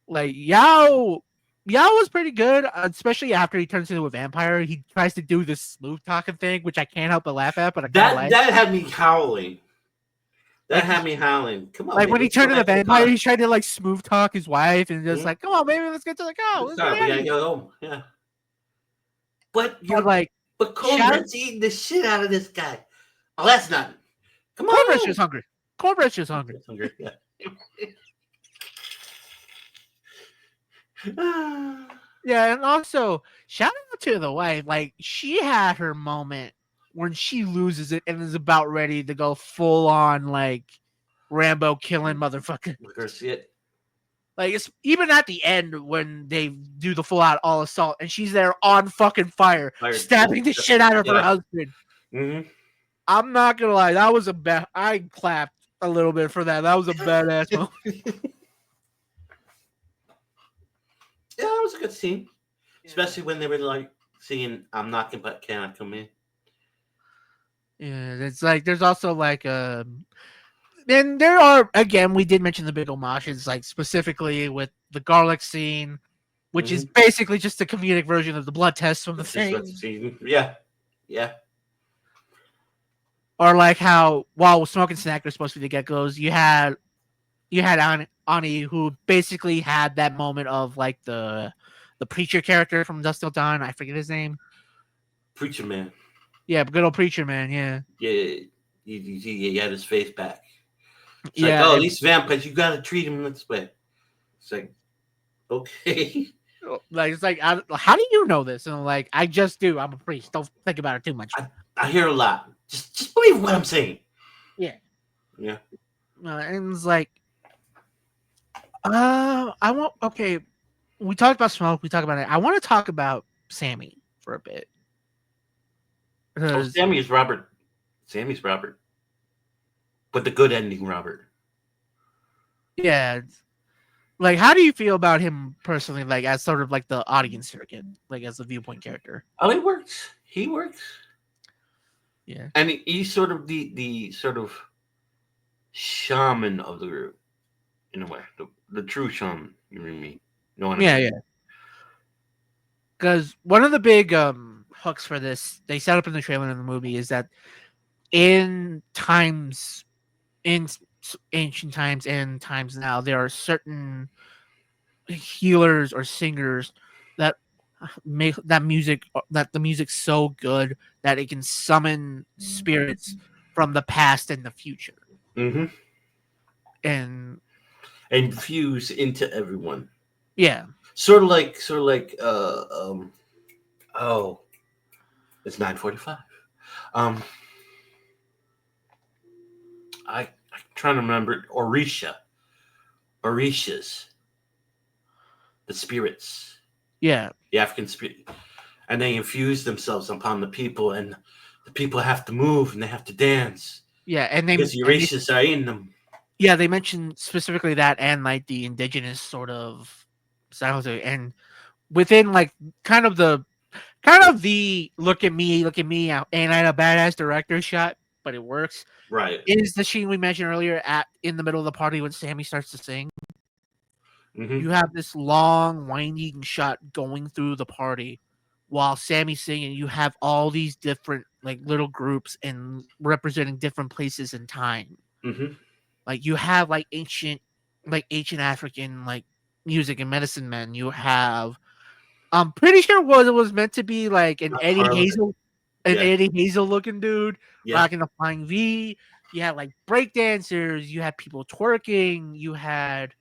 like Yao was pretty good, especially after he turns into a vampire. He tries to do this smooth talking thing, which I can't help but laugh at, but I kind of That like. that had me howling. That Like had me howling. Come on, Like man. when he Let's go turned into back to the vampire, car. he's trying to like smooth talk his wife and just Mm. like, come on, baby, let's get to the car, Let's let's get start. We out of gotta here. go home. Yeah. But But like, shout Cornbread's eating the shit out of this guy. Oh, that's nothing. Come Cornbread's on. just hungry. Cornbread's just hungry. I'm hungry. Yeah. Yeah, and also shout out to the wife. Like she had her moment when she loses it and is about ready to go full on like Rambo killing motherfucker. Look her see it. Like it's even at the end when they do the full out all assault and she's there on fucking fire, Fired. stabbing the shit out of her Yeah. husband. Mm-hmm. I'm not gonna lie, that was a bad. I clapped a little bit for that. That was a badass moment. Yeah, that was a good scene. Yeah. Especially when they were like singing "I'm knocking but cannot come in." Yeah, it's like there's also like and there are again we did mention the big homages like specifically with the garlic scene, which is Mm-hmm. basically just a comedic version of the blood test from the It's just what thing, scene. Yeah, yeah. or like how while smoking snack are supposed to be the get-goes, you had Ani who basically had that moment of like the preacher character from Dust Till Dawn. I forget his name. Preacher man. Yeah, good old preacher man. Yeah, Yeah, he had his face back. It's like, yeah. oh, these vampires, you gotta treat them this way. It's like, okay. Like it's like, how do you know this? And I'm like, I just do. I'm a priest. Don't think about it too much. I hear a lot. Just believe what I'm saying. Yeah. Yeah. And it's like, I want. Okay, we talked about smoke. We talked about it. I want to talk about Sammy for a bit Oh, because Sammy's Robert. Sammy's Robert. But the good ending, Robert. yeah, like how do you feel about him personally? Like as sort of like the audience surrogate, like as the viewpoint character. Oh, he works. He works. Yeah. And he's sort of the sort of shaman of the group, in a way. The true shaman, you mean? Know what I Yeah, mean? yeah. Because one of the big hooks for this they set up in the trailer in the movie is that in times in ancient times and times now there are certain healers or singers that make that the music's so good that it can summon spirits from the past and the future Mm-hmm. and And fuse into everyone. yeah Sort of like oh, it's 9:45. Um I'm trying to remember Orishas, the spirits, yeah the African spirit, and they infuse themselves upon the people, and the people have to move and they have to dance yeah because the Orishas are in them. they mentioned specifically that and like the indigenous sort of styles and within like kind of the look at me and I had a badass director shot but it works Right. is the scene we mentioned earlier at in the middle of the party when Sammy starts to sing. Mm-hmm. You have this long winding shot going through the party while Sammy's singing. You have all these different like little groups and representing different places in time. Mm-hmm. Like you have ancient African like music and medicine men. You have I'm pretty sure it was meant to be like Harlem. An Yeah. Eddie Hazel looking dude Yeah. rocking a flying V. You had like break dancers, you had people twerking, you had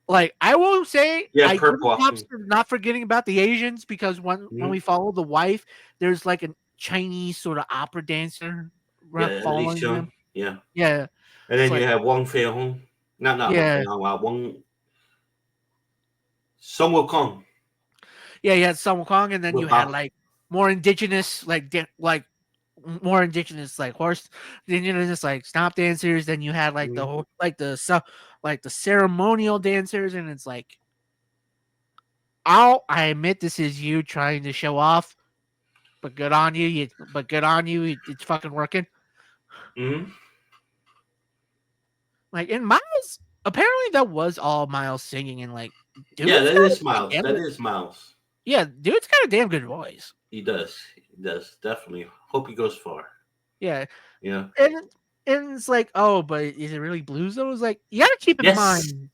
like I will say, Yeah, I give perp him props walking. for not forgetting about the Asians because when Mhm. we follow the wife, there's like a Chinese sort of opera dancer Yeah, Lee following them. Chung. Yeah. Yeah, And it's then you like have Wong Fei Hong. Not Wong Fei yeah, Hong. Song Wukong yeah. You had Sun Kong, and then you with had Bob. like more indigenous, like more indigenous, like horse indigenous, like stomp dancers. Then you had like the Mhm. whole, like the ceremonial dancers, and it's like, I admit this is you trying to show off, but good on you. But good on you. It's fucking working. Mhm. Like in Miles, apparently that was all Miles singing, and like, Yeah, dude's that got a is pretty Miles. damn That good. is Miles. Yeah, dude's got a damn good voice. He does. He does. Definitely. Hope he goes far. Yeah, Yeah. and it's like, oh, but is it really blues though? It's like you got to keep in Yes. mind,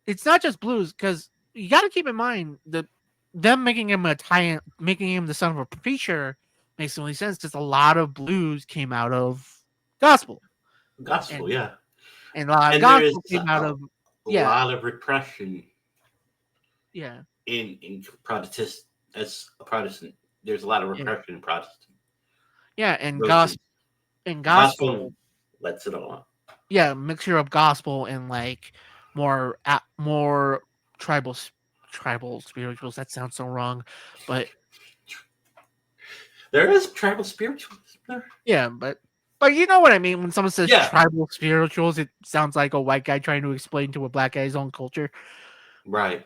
it's not just blues because you got to keep in mind that them making him making him the son of a preacher makes only sense because a lot of blues came out of gospel, Gospel. and Yeah. a lot of And there is gospel came out of a yeah, lot of repression yeah, in Protestant. As a Protestant, there's a lot of yeah, repression in Protestant yeah, religion. and Gospel gospel, lets it all. yeah, mixture of gospel and like more tribal tribal spirituals. That sounds so wrong, but There is tribal spiritualism there. yeah, but you know what I mean when someone says Yeah. tribal spirituals, it sounds like a white guy trying to explain to a black guy his own culture. Right.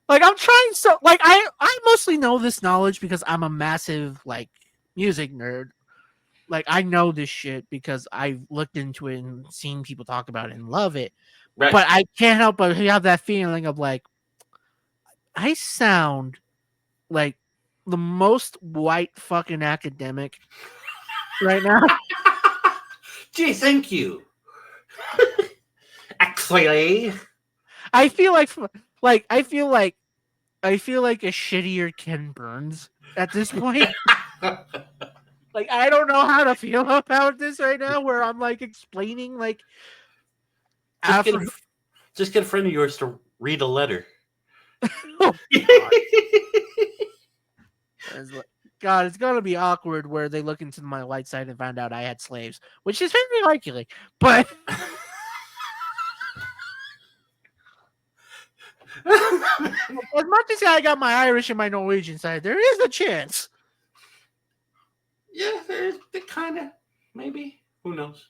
Like I'm trying so like I mostly know this knowledge because I'm a massive like music nerd. Like I know this shit because I've looked into it and seen people talk about it and love it. Right. But I can't help but have that feeling of like I sound like the most white fucking academic right now. Gee, thank you. Actually. I feel like I feel like a shittier Ken Burns at this point. Like I don't know how to feel about this right now where I'm like explaining like just get after a, just get a friend of yours to read a letter. oh god. God, it's gonna be awkward where they look into my light side and find out I had slaves, which is very likely. But as much as I got my Irish and my Norwegian side, there is a chance. Yeah, there's the kind of maybe. Who knows?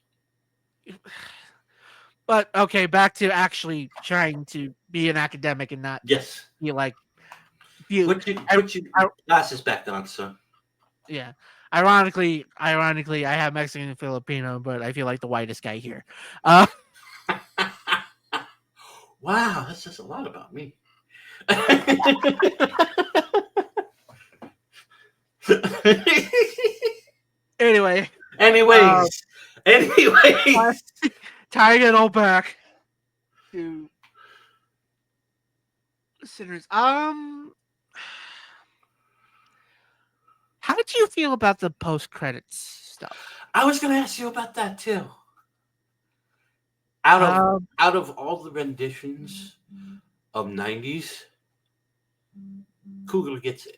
But okay, back to actually trying to be an academic and not Yes. be like be I, Put your I glasses back on, son. yeah. Ironically, I have Mexican and Filipino, but I feel like the whitest guy here. Uh, Wow, that says a lot about me. anyway, uh, anyways, anyways. tying it all back to sinners. How did you feel about the post credits stuff? I was going to ask you about that too. Out of Um, out of all the renditions of '90s, Coogler gets it.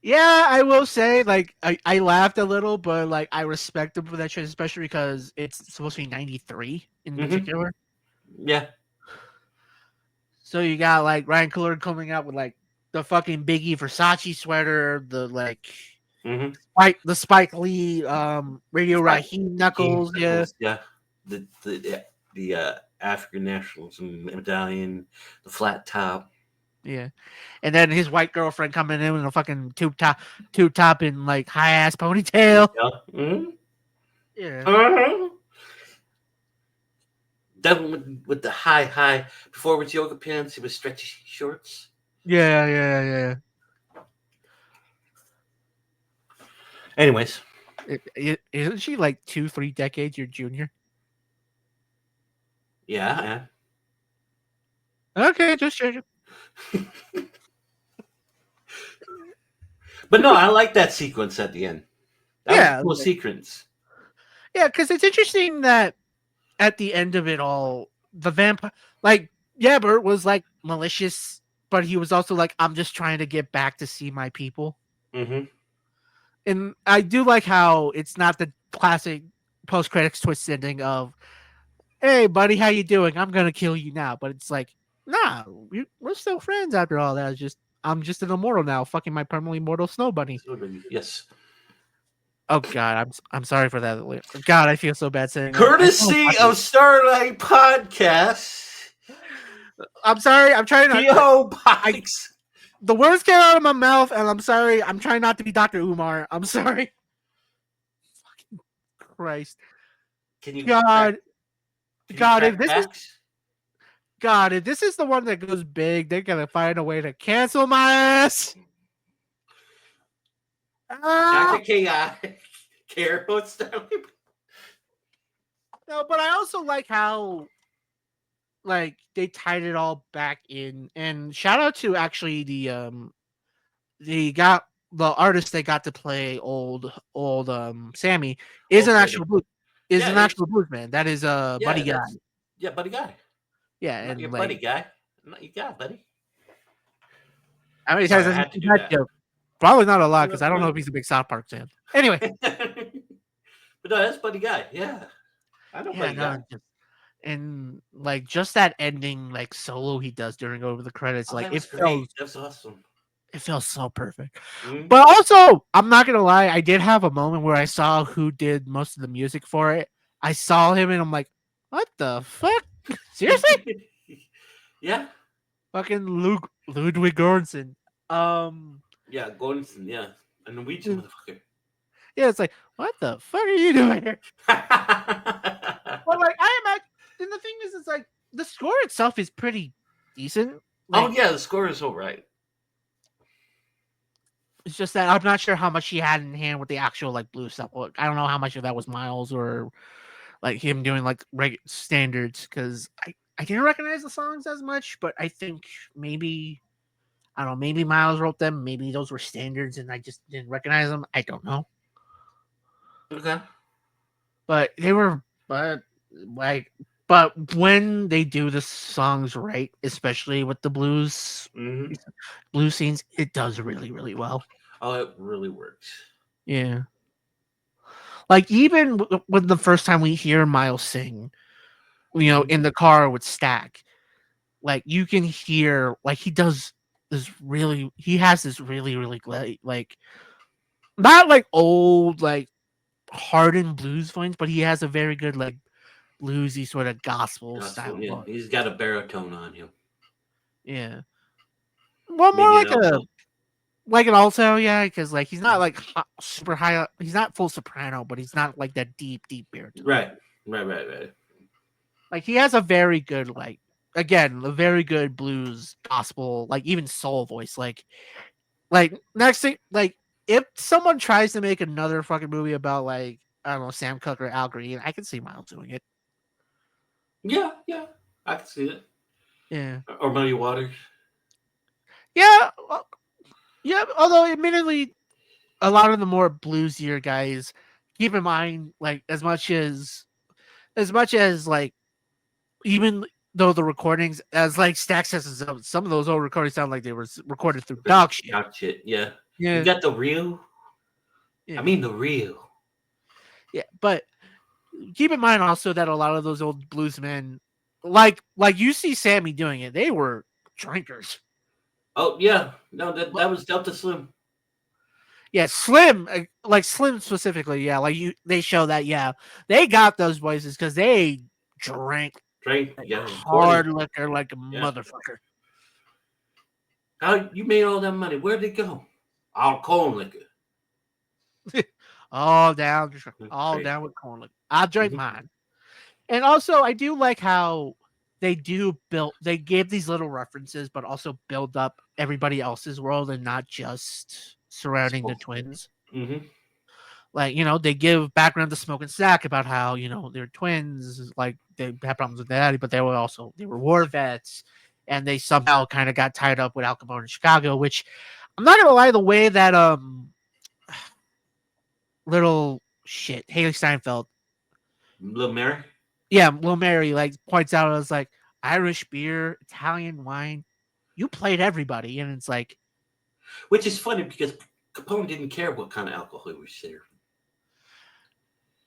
yeah, I will say, like, I laughed a little, but like, I respect him for that shit, especially because it's supposed to be '93 in Mm-hmm. particular. Yeah. So you got like Ryan Coogler coming out with like the fucking Biggie Versace sweater, Mm-hmm. The Spike Lee Radio Spike Raheem King Knuckles, yeah. Knuckles, yeah. The African nationalism medallion, the flat top. Yeah. And then his white girlfriend coming in with a fucking tube top and like high ass ponytail. Yeah. Mm-hmm. Yeah. Uh-huh. Then with the high before with yoga pants, it was stretchy shorts. Yeah, yeah, yeah. Anyways, Isn't she like 2-3 decades your junior? yeah. Okay, just changing. But no, I like that sequence at the end. That was a Yeah, cool sequence. yeah, because it's interesting that at the end of it all, the vampire, like, yeah, Bert was like malicious, but he was also like, I'm just trying to get back to see my people. Mm-hmm. And I do like how it's not the classic post credits twist ending of, "Hey, buddy, how you doing? I'm gonna kill you now." But it's like, nah, we're still friends after all that. It's just I'm just an immortal now, fucking my permanently mortal snow bunny. Yes. Oh God, I'm sorry for that. God, I feel so bad saying that. I feel Courtesy like of Starlight Podcast, I'm sorry. I'm trying not. P.O. I Box. the words came out of my mouth, and I'm sorry. I'm trying not to be Dr. Umar. I'm sorry. Christ, Can you crack? God, Can you God. crack packs? If this is the one that goes big, they're gonna find a way to cancel my ass. Not Ah! the KI. Care what Starlight? No, but I also like how like they tied it all back in. And shout out to actually the artist that got to play old Sammy is Oh, an Freddie. actual blues is Yeah, an actual blues man. That is a yeah, buddy guy. that's yeah, buddy guy. Yeah, I'm not your and buddy like guy. I'm not your guy, buddy. how many times Sorry, I has he had to seen do that that. joke? Probably not a lot because No, I don't know no. if he's a big South Park fan. Anyway, But no, that's buddy guy. Yeah, I know yeah, buddy no, guy. and like just that ending like solo he does during over the credits, Oh, like that was great. That was awesome. it feels so perfect. Mm-hmm. But also, I'm not gonna lie, I did have a moment where I saw who did most of the music for it. I saw him and I'm like, what the fuck? Seriously? Yeah, Fucking Ludwig Göransson. Um, yeah, Gordonson. Yeah, a Norwegian yeah, motherfucker. it's like, what the fuck are you doing here? But like, I am, and the thing is, it's like the score itself is pretty decent. Oh Like, yeah, the score is all right. it's just that I'm not sure how much he had in hand with the actual like blues stuff. Like, I don't know how much of that was Miles or like him doing like standards because I didn't recognize the songs as much, but I think maybe I don't know, maybe Miles wrote them, maybe those were standards and I just didn't recognize them. I don't know. Okay. But they were like but when they do the songs right, especially with the Mm-hmm. blues scenes, it does really, really well. Oh, it really works. Yeah. Like even when the first time we hear Miles sing, Mm-hmm. in the car with Stack, like you can hear like he has this really really like not like old like hardened blues voice, but he has a very good like bluesy sort of gospel Gospel. style Yeah, voice. he's got a baritone on him. Yeah, well, more Maybe an like alto. an alto, yeah, because like he's not like super high up. He's not full soprano, but he's not like that deep baritone. Right. Right. Like he has a very good like again a very good blues gospel like even soul voice like next thing, like if someone tries to make another fucking movie about like I don't know Sam Cooke or Al Green, I can see Miles doing it. Yeah. I can see it. Yeah, Or Muddy Waters. yeah, yeah. Although admittedly, a lot of the more bluesier guys, keep in mind, like as much as like even though the recordings, as like Stack says, some of those old recordings sound like they were recorded through dog shit. Got shit. Yeah. You Yeah, got the real. I yeah, mean the real. yeah. But keep in mind also that a lot of those old bluesmen, like you see Sammy doing it, they were drinkers. Oh yeah. No, But that was Delta Slim. yeah, Slim, like Slim specifically, yeah, like they show that, yeah, they got those voices because they drank Drake. like Yeah. hard Corny. liquor like a Yeah. motherfucker. How you made all that money? Where'd it go? All corn liquor. all down, all Great. down with corn liquor. I drank Mm-hmm. mine, and also I do like how they give these little references, but also build up everybody else's world and not just surrounding the twins. Mm-hmm. Like, they give background to Smoke and Stack about how, they're twins, like they had problems with daddy, but they were war vets, and they somehow kind of got tied up with Al Capone in Chicago, which I'm not gonna lie, the way that little shit Haley Steinfeld, Little Mary. Yeah, Will Mary like points out, it's like Irish beer, Italian wine. You played everybody, and it's like Which is funny because Capone didn't care what kind of alcohol he was sharing.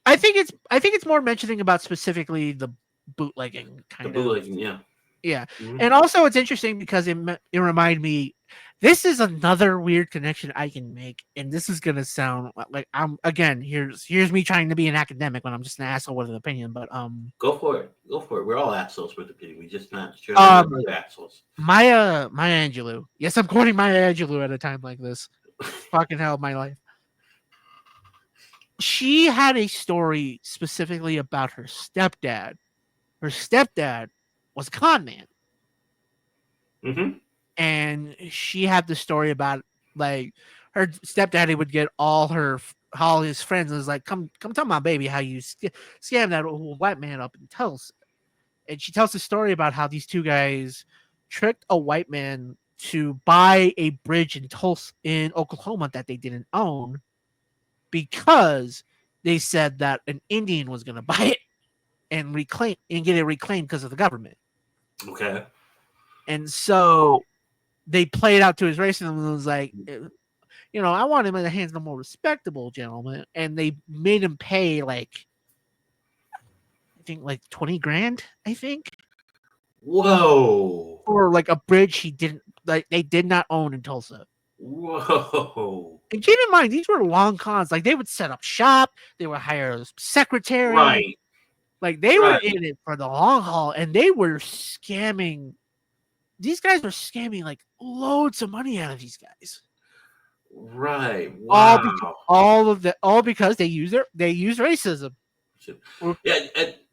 I think it's more mentioning about specifically the bootlegging The kind of. bootlegging, yeah. Yeah, Mm-hmm. and also it's interesting because it reminded me. This is another weird connection I can make, and this is gonna sound like I'm again. Here's me trying to be an academic when I'm just an asshole with an opinion. But Go for it. Go for it. We're all assholes with opinion. We just not share them with other assholes. Maya Angelou. Yes, I'm quoting Maya Angelou at a time like this. Fucking hell, my life. She had a story specifically about her stepdad. Her stepdad was a con man, Mm-hmm. and she had the story about like her stepdaddy would get all his friends and was like, come tell my baby how you scam that old white man up in Tulsa. And she tells the story about how these two guys tricked a white man to buy a bridge in Tulsa in Oklahoma that they didn't own because they said that an Indian was going to buy it and reclaim and get it reclaimed because of the government. Okay. And so they played out to his race and was like, I want him in the hands of a more respectable gentleman. And they made him pay like, I think like 20 grand, I think, Whoa. for like a bridge they did not own in Tulsa. Whoa. And keep in mind, these were long cons. Like they would set up shop, they would hire a secretary, Right. like they were Right. in it for the long haul, and they were scamming. These guys were scamming like loads of money out of these guys. Right. All because Wow. all because they use racism. Yeah,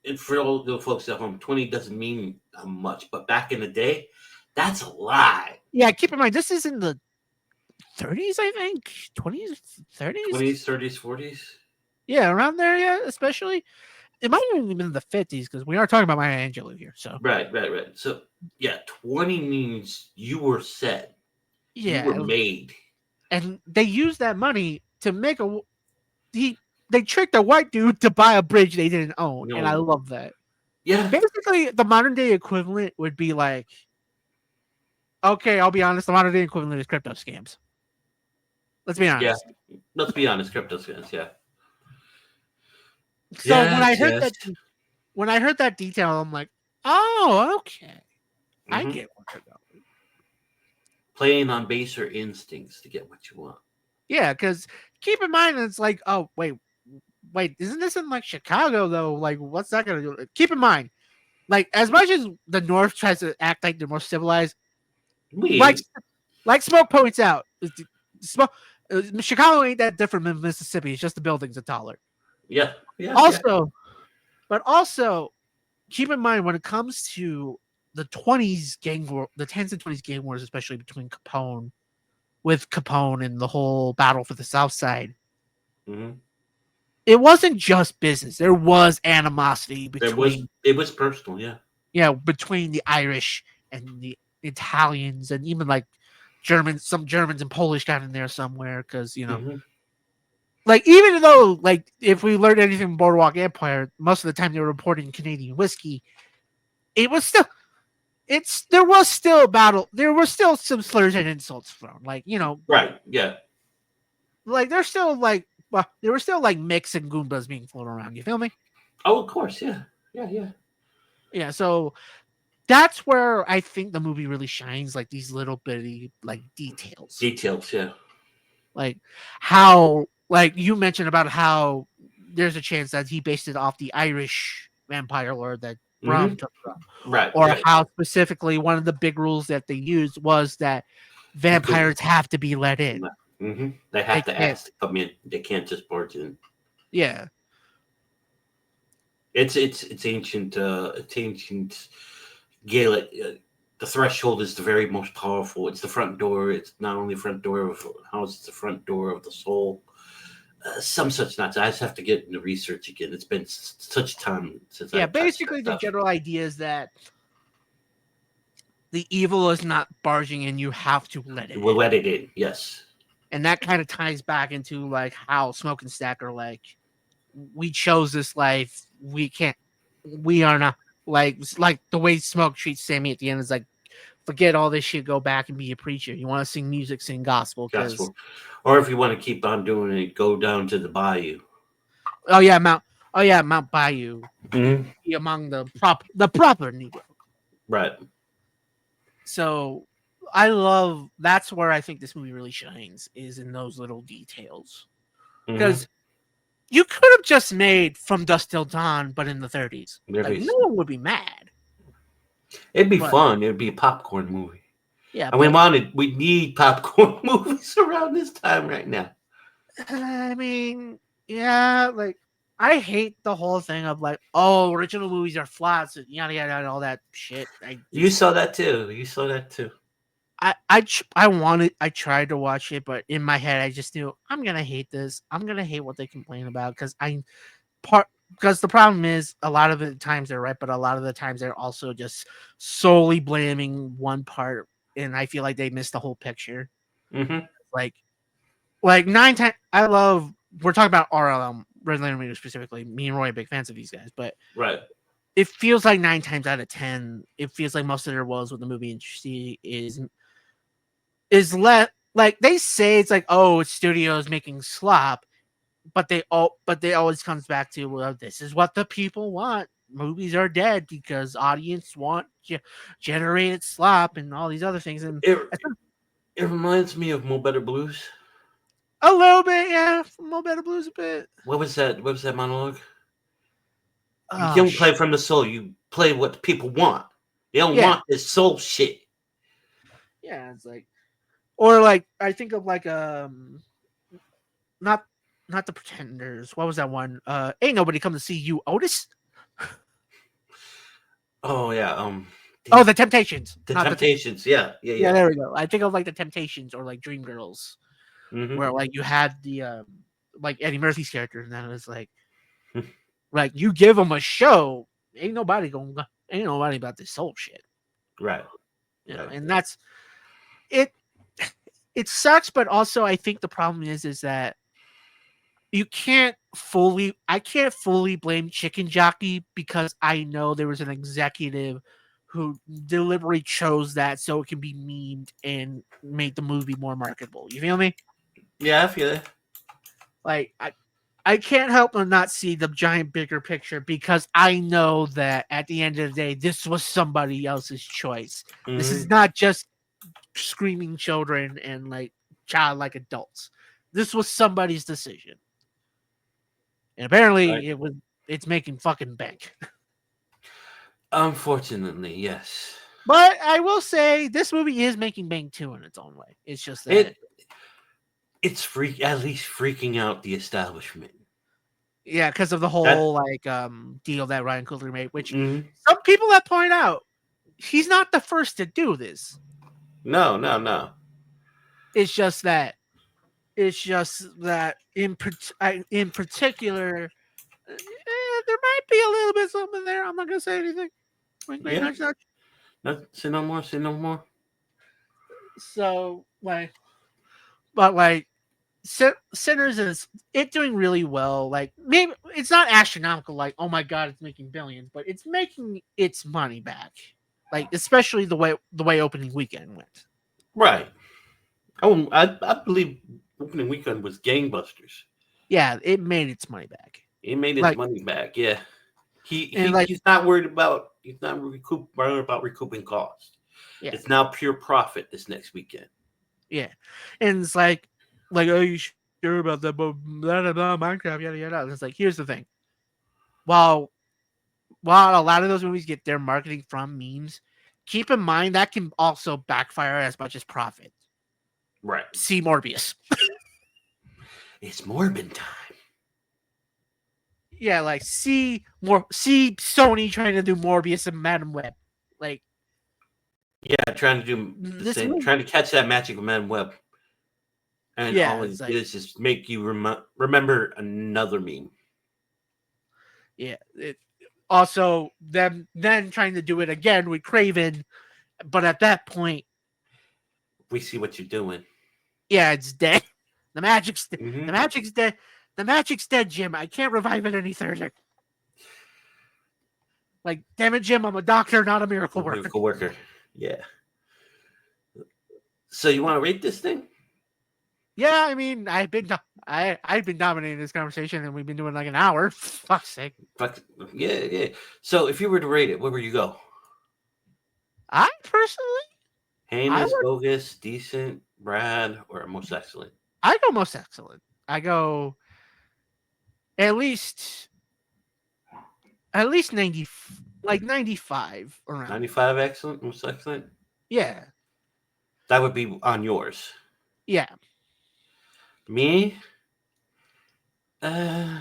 and for all the folks at home, 20 doesn't mean much, but back in the day, that's a lot. Yeah, keep in mind this is in the 30s, I think, 20s, 30s. 20s, 30s, 40s. Yeah, around there. Yeah, especially it might have even been in the 50s because we are talking about Maya Angelou here. So Right. So, yeah, 20 means you were set. You were yeah, made. and they used that money to make they tricked a white dude to buy a bridge they didn't own, and I No. love that. Yeah. Basically, the modern day equivalent would be like, okay, I'll be honest, the modern day equivalent is crypto scams. Let's be Yeah. honest. Let's be honest, crypto scams, yeah. So Yes, yes. when I heard that detail, I'm like, oh, okay, I Mm-hmm. get what they're going. Playing on baser instincts to get what you want. Yeah, because keep in mind, it's like, oh, wait, isn't this in like Chicago though? Like, what's that gonna do? Keep in mind, like, as much as the North tries to act like they're more civilized, We like ain't. Smoke points out, Smoke, Chicago ain't that different than Mississippi. It's just the buildings are taller. Yeah. Also, but also keep in mind when it comes to the 20s gang war, the 10s and 20s gang wars, especially between Capone and the whole battle for the South Side. Mm-hmm. It wasn't just business. There was animosity It was personal, yeah. between the Irish and the Italians, and even like some Germans and Polish got in there somewhere because Mm-hmm. like even though like if we learned anything from Boardwalk Empire, most of the time they were reporting Canadian whiskey. It was still there was still a battle. There were still some slurs and insults thrown. Like Right, yeah. like there's still like there were still like mix and goombas being floated around. You feel me? Oh, of course, yeah. Yeah. So that's where I think the movie really shines. Like these little bitty like details. Details, yeah. Like how like you mentioned about how there's a chance that he based it off the Irish vampire lore that Brum Mm-hmm. took from, Right, or right. how specifically one of the big rules that they used was that vampires have to be let in. Mm-hmm. They They have to can't. ask to come in. They can't just barge in. Yeah. It's ancient. It's ancient Gaelic. The threshold is the very most powerful. It's the front door. It's not only front door of a house. It's the front door of the soul. Some such nonsense. I just have to get into research again. It's been such time since Yeah. I've touched that Basically, the stuff. general idea is that the evil is not barging in; you have to let it We'll in, let it in. Yes. and that kind of ties back into like how Smoke and Stack are like, we chose this life. We can't. we are not like the way Smoke treats Sammy at the end is like, forget all this shit, go back and be a preacher. You want to sing music, sing gospel, because Gospel. Or if you want to keep on doing it, go down to the bayou. oh yeah, Mount Bayou Mm-hmm. be among the proper Negro. Right. So I love that's where I think this movie really shines is in those little details. Mm-hmm. Because you could have just made From Dusk Till Dawn, but in the 30s. Like no one would be mad. It'd be But fun. It'd be a popcorn movie. yeah, And but we need popcorn movies around this time right now. I mean, yeah, like I hate the whole thing of like, oh, original movies are flops, and yada yada, and all that shit. You saw that too. You saw that too. I tried to watch it, but in my head, I just knew I'm gonna hate this. I'm gonna hate what they complain about because the problem is a lot of the times they're right, but a lot of the times they're also just solely blaming one part, and I feel like they missed the whole picture. Mm-hmm. Like like 9 times I love we're talking about RLM Red Lantern Reader specifically. Me and Roy are big fans of these guys, but Right. it feels like 9 times out of 10, it feels like most of their woes with the movie industry is let like they say it's like, oh, it's studios making slop, but they always comes back to, well, this is what the people want. Movies are dead because audience want generated slop and all these other things, and It it reminds me of Mo Better Blues. a little bit, yeah, Mo Better Blues a bit. What was that? What was that monologue? You Oh don't play from the soul. You play what the people want. They don't yeah, want this soul shit. yeah, it's like, or like I think of like not not the Pretenders. What was that one? Ain't nobody come to see you, Otis. Oh yeah. Oh, the Temptations. The Not the Temptations. Yeah. Yeah. yeah. Yeah. There we go. I think of like the Temptations or like Dreamgirls, Mm-hmm. where like you had the like Eddie Murphy's character, and then it was like you give them a show, ain't nobody about this soul shit, Right. you know. Right. And that's it. It sucks, but also I think the problem is that I can't fully blame Chicken Jockey because I know there was an executive who deliberately chose that so it can be memed and make the movie more marketable. You feel me? Yeah, I feel it. Like I can't help but not see the giant bigger picture because I know that at the end of the day, this was somebody else's choice. This Mm-hmm. is not just screaming children and like childlike adults. This was somebody's decision. And Right. apparently it's making fucking bank. Unfortunately, yes. But I will say this movie is making bank too in its own way. It's just that It's at least freaking out the establishment. yeah, because of the That. whole like deal that Ryan Coogler made, which Mm-hmm. some people have pointed out he's not the first to do this. No. No. No. It's just that in particular, there might be a little bit something there. I'm not gonna say anything. Wink, wink, Yeah. nudge, nudge. No, say no more. Say no more. So but Sinners is it doing really well. Like maybe it's not astronomical. Like oh my god, it's making billions, but it's making its money back. Like especially the way opening weekend went. Right. I believe opening weekend was gangbusters. Yeah, it made its money back. He made his Like money back. Yeah. and like He's not worried about worried about recouping costs. yeah, It's now pure profit this next weekend. yeah, and it's like oh you sure about that? But blah blah blah Minecraft yada yada. And it's like here's the thing. While while a lot of those movies get their marketing from memes, keep in mind that can also backfire as much as profit. Right. See Morbius. It's Morbin time. Yeah, like see Sony trying to do Morbius and Madam Web. Like Yeah, trying to do the this same, movie. trying to catch that magic of Man Web. And Yeah, all it it's like is just make you remember another meme. yeah. It, also them then trying to do it again with Craven, but at that point, We see what you're doing. yeah, it's dead. The magic's Mm-hmm. the magic's dead. The magic's dead, Jim. I can't revive it any further. Like, damn it, Jim, I'm a doctor, not a miracle worker. Miracle worker. Yeah. So you want to rate this thing? Yeah, I mean, I've been dominating this conversation, and we've been doing like an hour. Fuck's sake. Fuck. Yeah, yeah. So if you were to rate it, where would you go? I personally, I Heinous, would, bogus, decent, Brad, or most excellent? I go most excellent. I go at least 90, like 95 around. 95 excellent, most excellent? Yeah, That would be on yours. yeah. Me? Uh,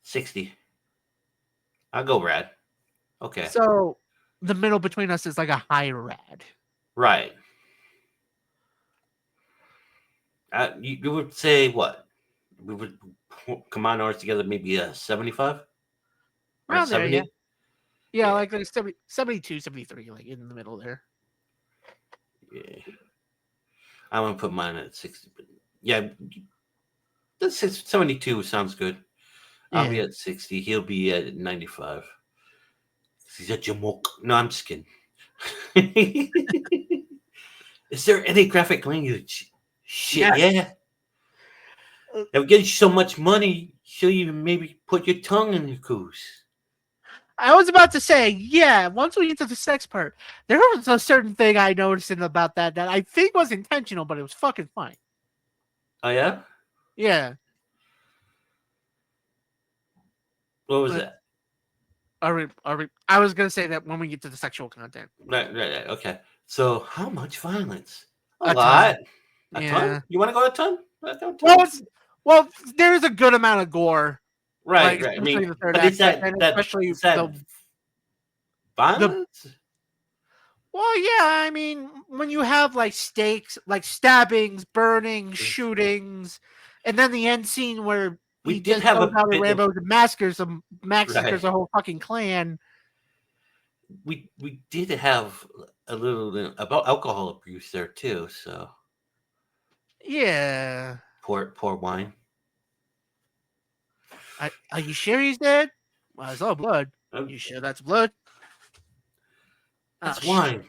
60. I'll go Brad. Okay. So the middle between us is like a high rad. Right. You would say what? We would combine ours together, maybe a 75 or a Around there, yeah. 70. Yeah, Yeah, like 70, 72, 73, like in the middle there. yeah. I'm gonna put mine at 60. But yeah, that's 72 sounds good. I'll be Yeah. at 60. He'll be at 95. He's a jamoke. No, I'm just kidding. Is there any graphic language? Shit, yeah. They'll get you so much money, she'll even maybe put your tongue in your goose. I was about to say, yeah, once we get to the sex part, there was a certain thing I noticed about that I think was intentional, but it was fucking fine. Oh, yeah? Yeah. What was But that? I was going to say that when we get to the sexual content. Right. Okay. So, how much violence? A A lot. ton. A ton? Yeah. You want to go a ton? Let's go a ton. Well, there's a good amount of gore. Right. Like, I especially mean, in the third but act, and especially is that the violence? well, yeah, I mean, when you have like stakes, like stabbings, burning, shootings, and then the end scene where We he did just have goes a out and bit of Rambo and massacres right. a whole fucking clan. We did have a little about alcohol abuse there too. So Yeah. poor wine. Are you sure he's dead? Well, it's all blood. Oh, You sure that's blood? Oh that's shit. wine.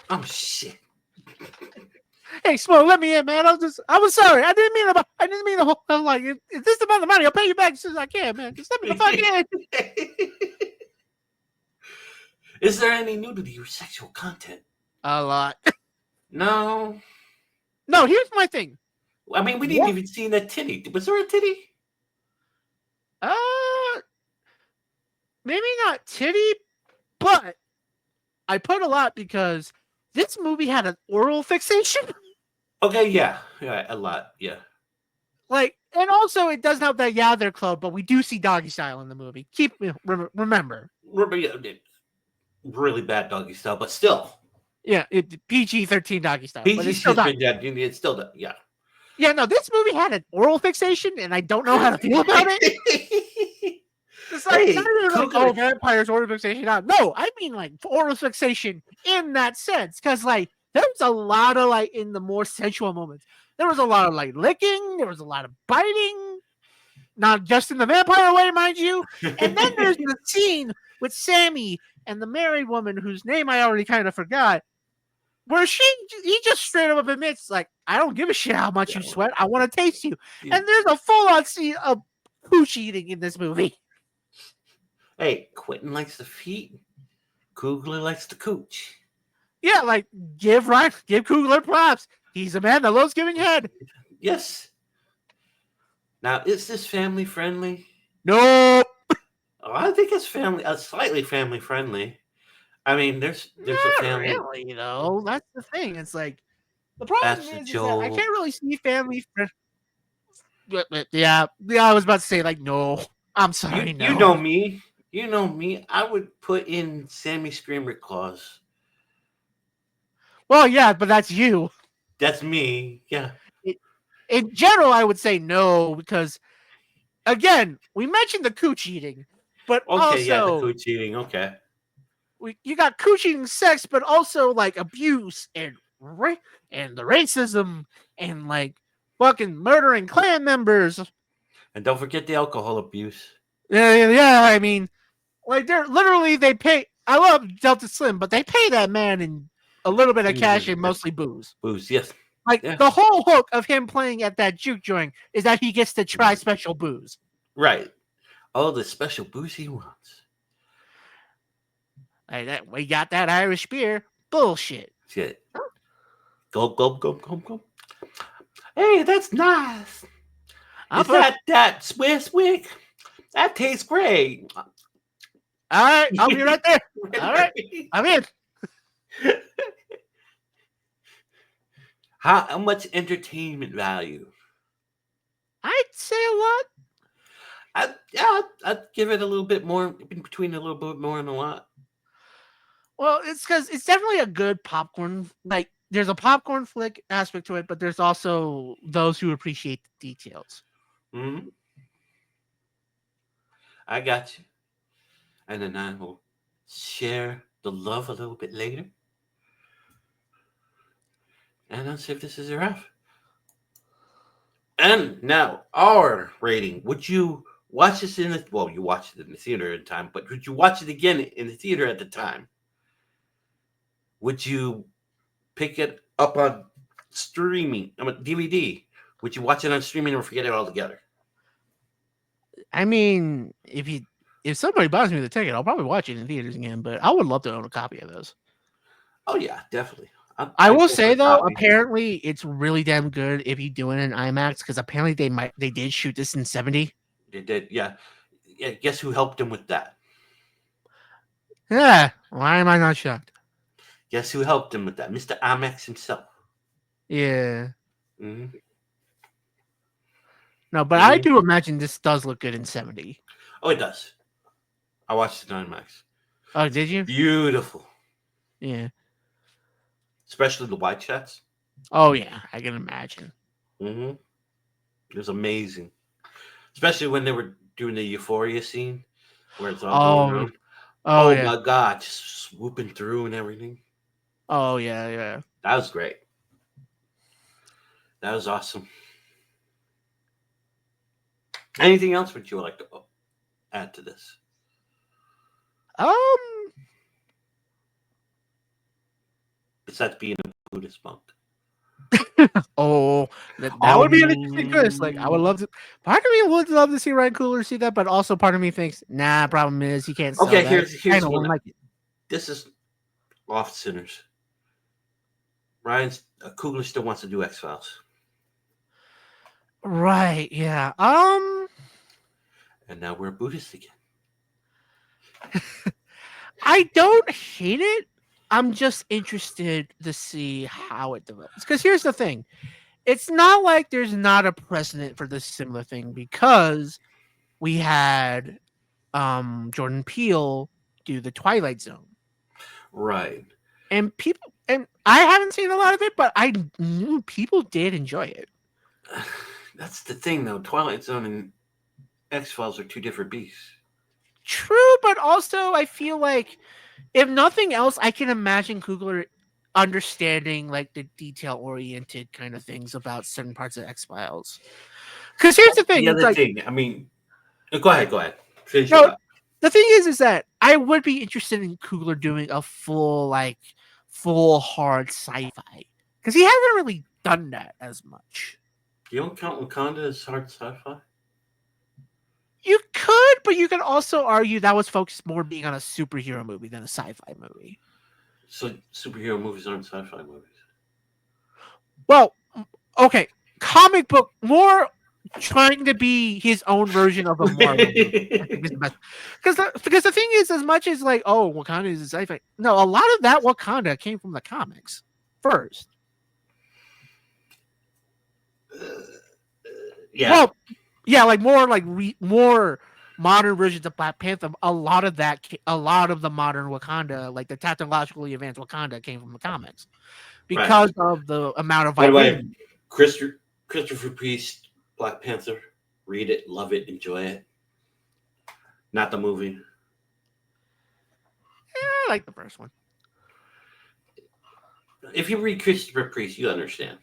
Oh shit. Hey, Smoke, let me in, man. I was sorry. I didn't mean the whole. I'm like, if this amount of money, I'll pay you back as soon as I can, man. Just let me the fuck in. Is there any nudity or sexual content? A lot. No. No, here's my thing. I mean, we didn't What? even see that titty. Was there a titty? Uh, maybe not titty, but I put a lot because this movie had an oral fixation. Okay, yeah, a lot, yeah. Like, and also it doesn't have that they're club, but we do see doggy style in the movie. Remember. Really bad doggy style, but still. Yeah, PG-13 doggy style, but it's PG still doggy. it's still, yeah. Yeah, no, this movie had an oral fixation, and I don't know how to feel about it. It's like, not even like, oh, vampires, oral fixation. No, I mean like oral fixation in that sense. Because like there was a lot of like in the more sensual moments. There was a lot of like licking, there was a lot of biting, not just in the vampire way, mind you. And then there's the scene with Sammy and the married woman whose name I already kind of forgot, where he just straight up admits, like, I don't give a shit how much you sweat. I want to taste you. And there's a full-on scene of pooch eating in this movie. Hey, Quentin likes the feet. Coogler likes the cooch. Yeah, like, give Coogler props. He's a man that loves giving head. Yes. Now, is this family friendly? No. Oh, I think it's slightly family friendly. I mean, there's a family. Really, you know, that's the thing. It's like the problem is that I can't really see family friend. Yeah, I was about to say like no. I'm sorry, no. You know me. You know me. I would put in Sammy Screamer Claus. Well, yeah, but that's you. That's me. Yeah. In general, I would say no because, again, we mentioned the cooch eating, but also the cooch eating. Okay. You got cooch eating sex, but also like abuse and the racism and like fucking murdering clan members. And don't forget the alcohol abuse. Yeah. I mean, Like they're literally they pay. I love Delta Slim, but they pay that man in a little bit of cash and mostly booze. Booze, yes. Like Yeah. the whole hook of him playing at that juke joint is that he gets to try special booze. Right. All the special booze he wants. Like that, we got that Irish beer. Bullshit. Shit. Gulp, gulp, gulp, gulp, gulp. Hey, that's nice. Is that Swiss wick? That tastes great. All right, I'll be right there. All right, I'm in. How much entertainment value? I'd say a lot. I'd give it a little bit more, in between a little bit more and a lot. Well, it's because it's definitely a good popcorn. Like, there's a popcorn flick aspect to it, but there's also those who appreciate the details. Mm-hmm. I got you. And then I will share the love a little bit later. And I'll see if this is a rough. And now, our rating. Would you watch this in the... Well, you watched it in the theater in time, but would you watch it again in the theater at the time? Would you pick it up on streaming, DVD? Would you watch it on streaming or forget it altogether? I mean, if somebody buys me the ticket, I'll probably watch it in theaters again. But I would love to own a copy of those. Oh yeah, definitely. I will say though, apparently it's really damn good if you do it in IMAX because apparently they did shoot this in 70. They did, yeah. Guess who helped him with that? Yeah, why am I not shocked? Guess who helped him with that? Mr. IMAX himself. Yeah. Mm-hmm. No, but I do imagine this does look good in 70. Oh, it does. I watched it on IMAX. Oh, did you? Beautiful. Yeah. Especially the white shots. Oh yeah, I can imagine. Mm-hmm. It was amazing. Especially when they were doing the Euphoria scene where it's all going on. Oh yeah. My God, just swooping through and everything. Oh yeah. That was great. That was awesome. Anything else would you like to add to this? Besides being a Buddhist monk. Oh, that would be an interesting twist. Like, I would love to. Part of me would love to see Ryan Coogler see that, but also part of me thinks, nah. Problem is, he can't. Sell that. Here's one. Like it. This is off sinners. Coogler still wants to do X-Files. Right. Yeah. And now we're Buddhist again. I don't hate it. I'm just interested to see how it develops. Because here's the thing. It's not like there's not a precedent for this similar thing because we had Jordan Peele do the Twilight Zone. Right. And I haven't seen a lot of it, but I knew people did enjoy it. That's the thing, though. Twilight Zone and X-Files are two different beasts. True, but also I feel like if nothing else, I can imagine Coogler understanding like the detail-oriented kind of things about certain parts of X-Files. Because here's the thing. The other thing, I mean, go ahead. Finish it up. The thing is that I would be interested in Coogler doing a full hard sci-fi. Because he hasn't really done that as much. You don't count Wakanda as hard sci-fi? You could, but you could also argue that was focused more being on a superhero movie than a sci-fi movie. So superhero movies aren't sci-fi movies? Well, okay. Comic book, more trying to be his own version of a Marvel movie. Because the thing is, as much as like, oh, Wakanda is a sci-fi. No, a lot of that Wakanda came from the comics first. Yeah. Well, yeah, like more modern versions of Black Panther. A lot of the modern Wakanda, like the technologically advanced Wakanda, came from the comics because of the amount of vibranium. Christopher Priest, Black Panther. Read it, love it, enjoy it. Not the movie. Yeah, I like the first one. If you read Christopher Priest, you understand.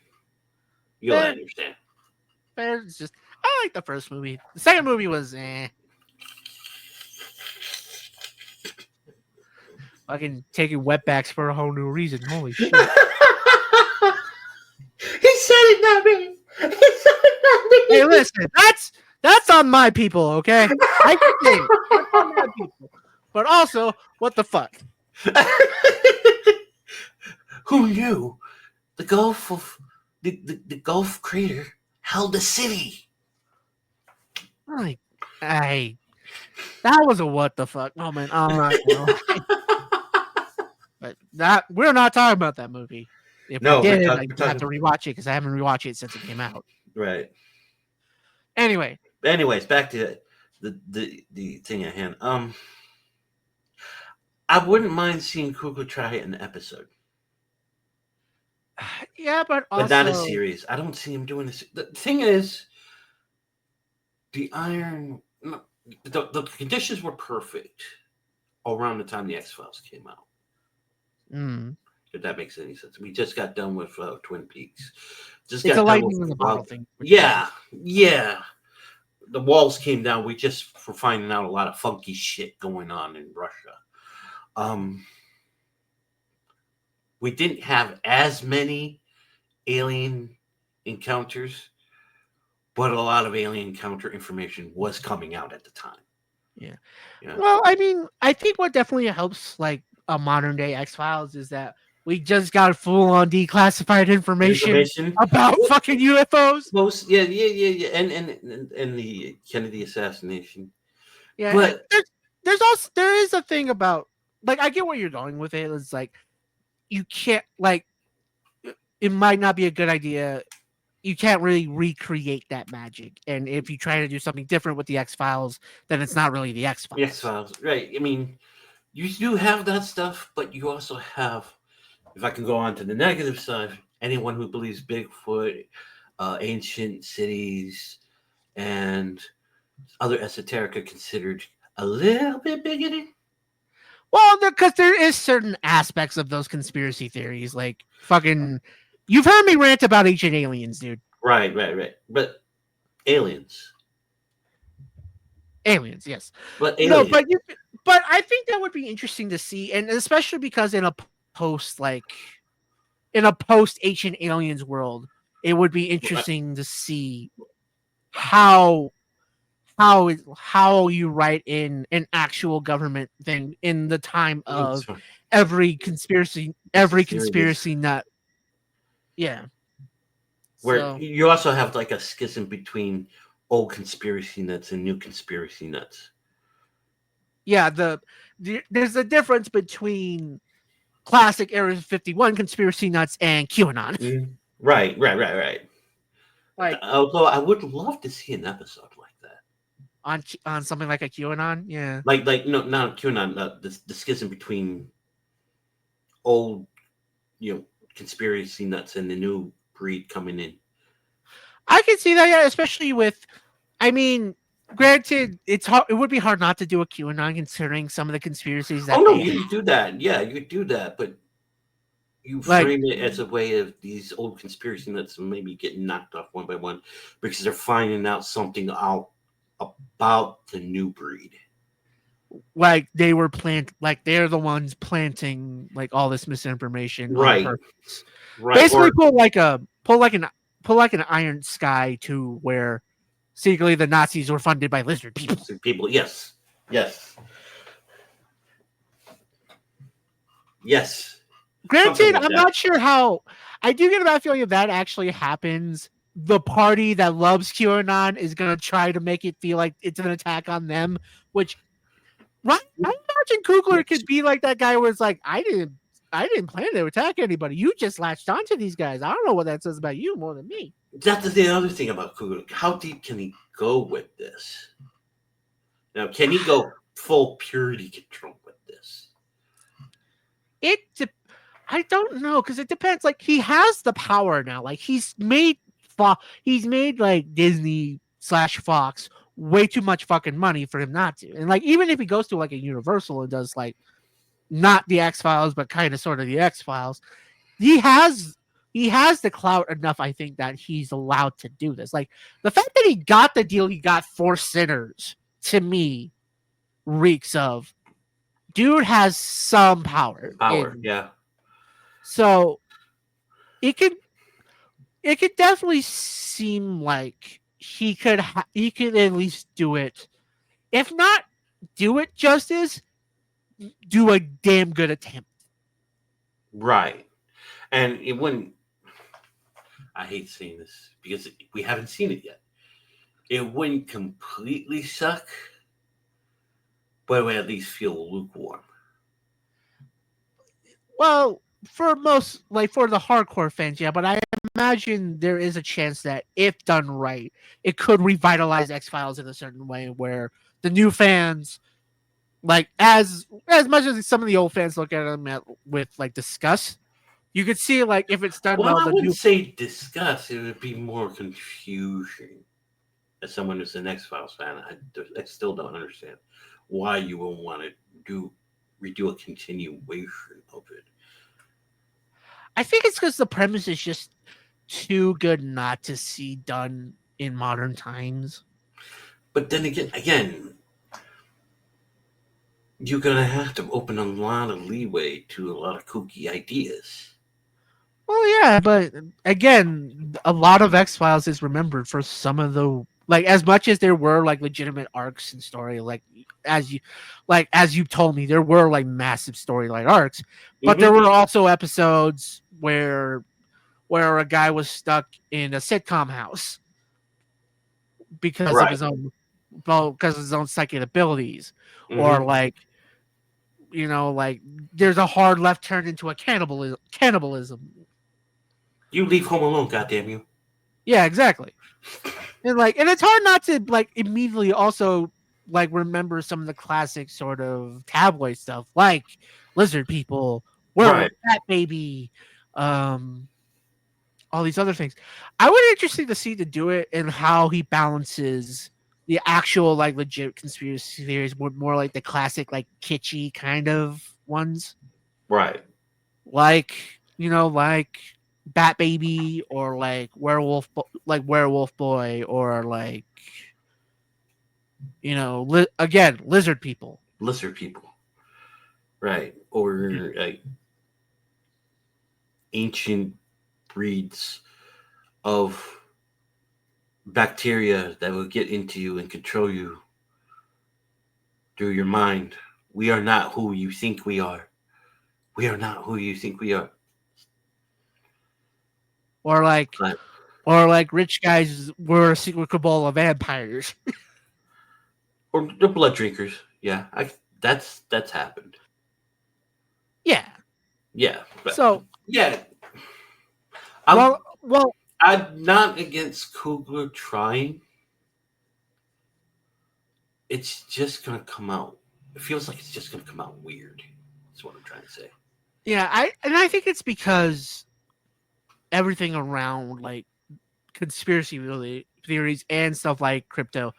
You'll understand. But it's just, I like the first movie. The second movie was Fucking taking wetbacks for a whole new reason. Holy He shit. said it, not me. He said Hey, it, listen, that's on my people, okay? I can say it. That's on my people. But also, what the fuck? not me. Who knew the Gulf crater held a city? Like, I that was a what the fuck moment. I'm not gonna lie. But that we're not talking about that movie. If we No, we're, did, talk, I we're would have talking to rewatch it because I haven't rewatched it since it came out. right. Anyway, Anyways, back to the thing at hand. I wouldn't mind seeing Coogler try an episode, yeah, but but not a also, series. I don't see him doing this. The thing is, the Iron, no, the conditions were perfect around the time the X Files came out. mm, If that makes any sense, we just got done with Twin Peaks. Just it's a got done with lightning in the bottle well, thing. yeah, yeah. The walls came down. We just were finding out a lot of funky shit going on in Russia. Um, we didn't have as many alien encounters, but a lot of alien encounter information was coming out at the time. Yeah. Yeah, Well, I mean, I think what definitely helps like a modern day X Files is that we just got full on declassified information information. about fucking UFOs. Most, yeah, yeah, yeah, yeah, and the Kennedy assassination. Yeah, and But there's also there is a thing about like I get where you're going with it. It's like you can't like it might not be a good idea. You can't really recreate that magic, and if you try to do something different with the X Files, then it's not really the X X Files. Files, right? I mean, you do have that stuff, but you also have, if I can go on to the negative side, anyone who believes Bigfoot, ancient cities, and other esoteric are considered a little bit bigoted. Well, because there is certain aspects of those conspiracy theories, like fucking. You've heard me rant about ancient aliens, dude. Right, right, right. But aliens. Aliens, yes. But No, aliens. but I think that would be interesting to see, and especially because in a post like in a post ancient aliens world, it would be interesting to see how how you write in an actual government thing in the time of every Serious. conspiracy nut. Yeah. Where So you also have like a schism between old conspiracy nuts and new conspiracy nuts. yeah, there's a difference between classic Area 51 conspiracy nuts and QAnon. Mm. Right, right, right, right. Like Although I would love to see an episode like that. on something like a QAnon, yeah. Like no, not QAnon. The schism between old, conspiracy nuts and the new breed coming in. I can see that, yeah, especially with I mean, granted, it's hard it would be hard not to do a QAnon considering some of the conspiracies Oh that no, they you have. could do that. Yeah, you could do that, but you Like frame it as a way of these old conspiracy nuts maybe getting knocked off one by one because they're finding out something out about the new breed. like they were they're the ones planting like all this misinformation on Right, purpose. right. Basically Or pull like an iron sky to where secretly the Nazis were funded by lizard people. people. Yes, yes, yes. Something Granted, like I'm that. not sure how I do get a bad feeling if that actually happens, the party that loves QAnon is gonna try to make it feel like it's an attack on them, which right I imagine Coogler could be like that guy where it's like, I didn't plan to attack anybody. You just latched onto these guys. I don't know what that says about you more than me. That's the other thing about Coogler. How deep can he go with this? Now, can he go full purity control with this? It I don't know because it depends. Like he has the power now. Like he's made like Disney slash Fox way too much fucking money for him not to. And like even if he goes to like a Universal and does like not the X Files but kind of sort of the X Files, he has the clout enough. I think that he's allowed to do this. Like the fact that he got the deal he got for Sinners to me reeks of dude has some power Power, in, yeah. so it could it could definitely seem like he could at least do it. If not do it justice, do a damn good attempt. Right. And it wouldn't, I hate saying this because we haven't seen it yet. It wouldn't completely suck, but it would at least feel lukewarm. Well, for most, like for the hardcore fans, yeah, but I imagine there is a chance that if done right, it could revitalize X Files in a certain way where the new fans, like as much as some of the old fans look at them with like disgust, you could see like if it's done Well, well, I the wouldn't new. say disgust. It would be more confusion. As someone who's an X Files fan, I still don't understand why you would want to do redo a continuation of it. I think it's because the premise is just too good not to see done in modern times. But then again, you're gonna have to open a lot of leeway to a lot of kooky ideas. Well, yeah, but again, a lot of X Files is remembered for some of the like as much as there were like legitimate arcs and story, as you as you told me, there were like massive storyline arcs, but there Hmm. were also episodes where a guy was stuck in a sitcom house because of Right. his own well, because of his own psychic abilities, or Hmm. like like there's a hard left turn into a cannibalism. You leave home alone, goddamn you. Yeah, exactly. And it's hard not to like immediately also like remember some of the classic sort of tabloid stuff like lizard people, Right. werewolf, bat baby, um, all these other things. I would interesting to see to do it and how he balances the actual like legit conspiracy theories with more like the classic like kitschy kind of ones, Right. like like bat baby or like werewolf boy or like again, lizard people. Lizard people. Right. Or ancient breeds of bacteria that will get into you and control you through your mind. We are not who you think we are. We are not who you think we are. Or like But, rich guys were a secret cabal of vampires. or the blood drinkers. Yeah, that's happened. Yeah. Yeah, but So yeah, I'm well, I'm not against Coogler trying. It's just gonna come out. It feels like it's just gonna come out weird. That's what I'm trying to say. yeah, I think it's because everything around like conspiracy really theories and stuff like cryptid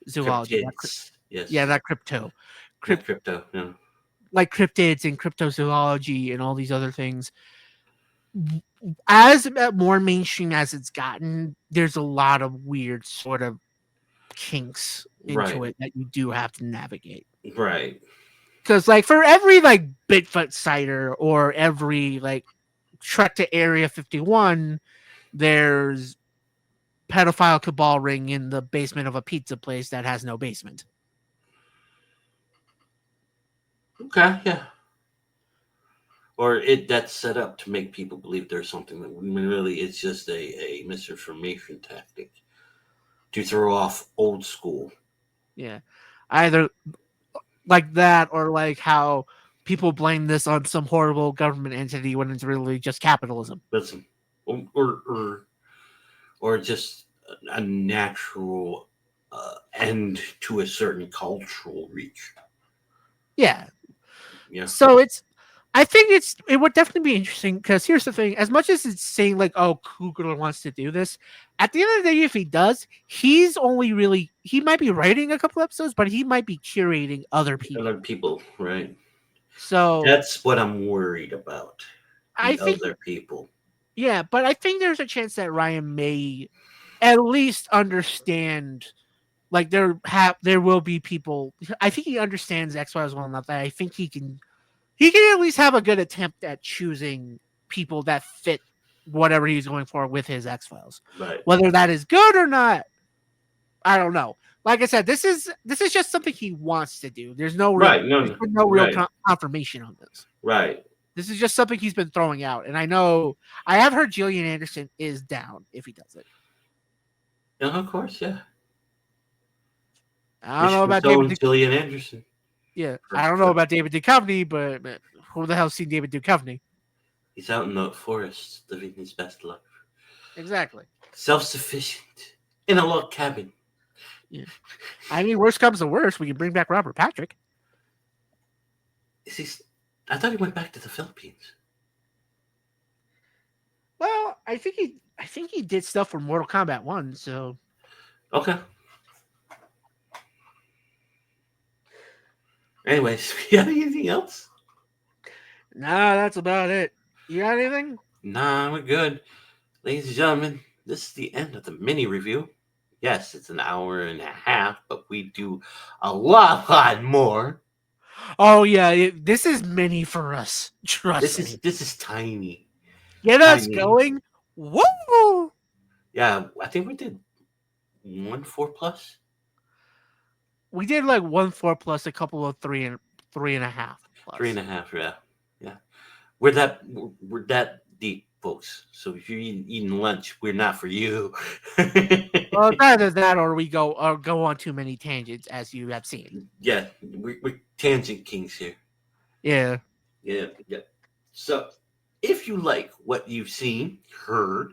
zoology. Cryptids, Yeah, yes, not crypto. not Crypt crypto. No. like cryptids and cryptozoology and all these other things. As more mainstream as it's gotten, there's a lot of weird sort of kinks into Right, it that you do have to navigate. right, Because like for every like Bigfoot sighter or every like trek to Area 51, there's pedophile cabal ring in the basement of a pizza place that has no basement. okay, yeah. Or that's set up to make people believe there's something that when really it's just a misinformation tactic to throw off old school. Yeah. Either like that or like how people blame this on some horrible government entity when it's really just capitalism. Listen, or just a natural end to a certain cultural reach. Yeah. Yeah, So I think it would definitely be interesting because here's the thing: as much as it's saying like, "Oh, Coogler wants to do this," at the end of the day, if he does, he might be writing a couple episodes, but he might be curating other other people. people, right? So That's what I'm worried about. I The think, other people. yeah, but I think there's a chance that Ryan may at least understand like there will be people. I think he understands X-Files well enough that I think he can at least have a good attempt at choosing people that fit whatever he's going for with his X-Files. Right. Whether that is good or not, I don't know. Like I said, this is just something he wants to do. Right. No. There's No. been no real Right. confirmation on this. Right. This is just something he's been throwing out, and I have heard Gillian Anderson is down if he does it. Of course. Yeah. I don't know Mission about Control David. and Gillian Anderson. Yeah, I don't know about David Duchovny, but who the hell's seen David Duchovny? He's out in the forest living his best life. Exactly. Self-sufficient in a log cabin. Yeah. I mean, worst comes to worst, we can bring back Robert Patrick. Is he? I thought he went back to the Philippines. Well, I think he did stuff for Mortal Kombat 1, so Okay. Anyways, you got anything else? nah, that's about it. You got anything? Nah, we're good. Ladies and gentlemen, this is the end of the mini review. Yes, it's an hour and a half, but we do a lot more. Oh yeah, this is mini for us. Trust me. This is tiny. Get us Tiny. going. Woo! Yeah, I think we did 1 4 plus. We did like 1 4 plus a couple of 3.5 plus. 3.5, yeah. We're that deep, folks. So if you're eating lunch, we're not for you. Well, it's either that or we go on too many tangents, as you have seen. Yeah, we're tangent kings here. Yeah. Yeah. So if you like what you've seen, heard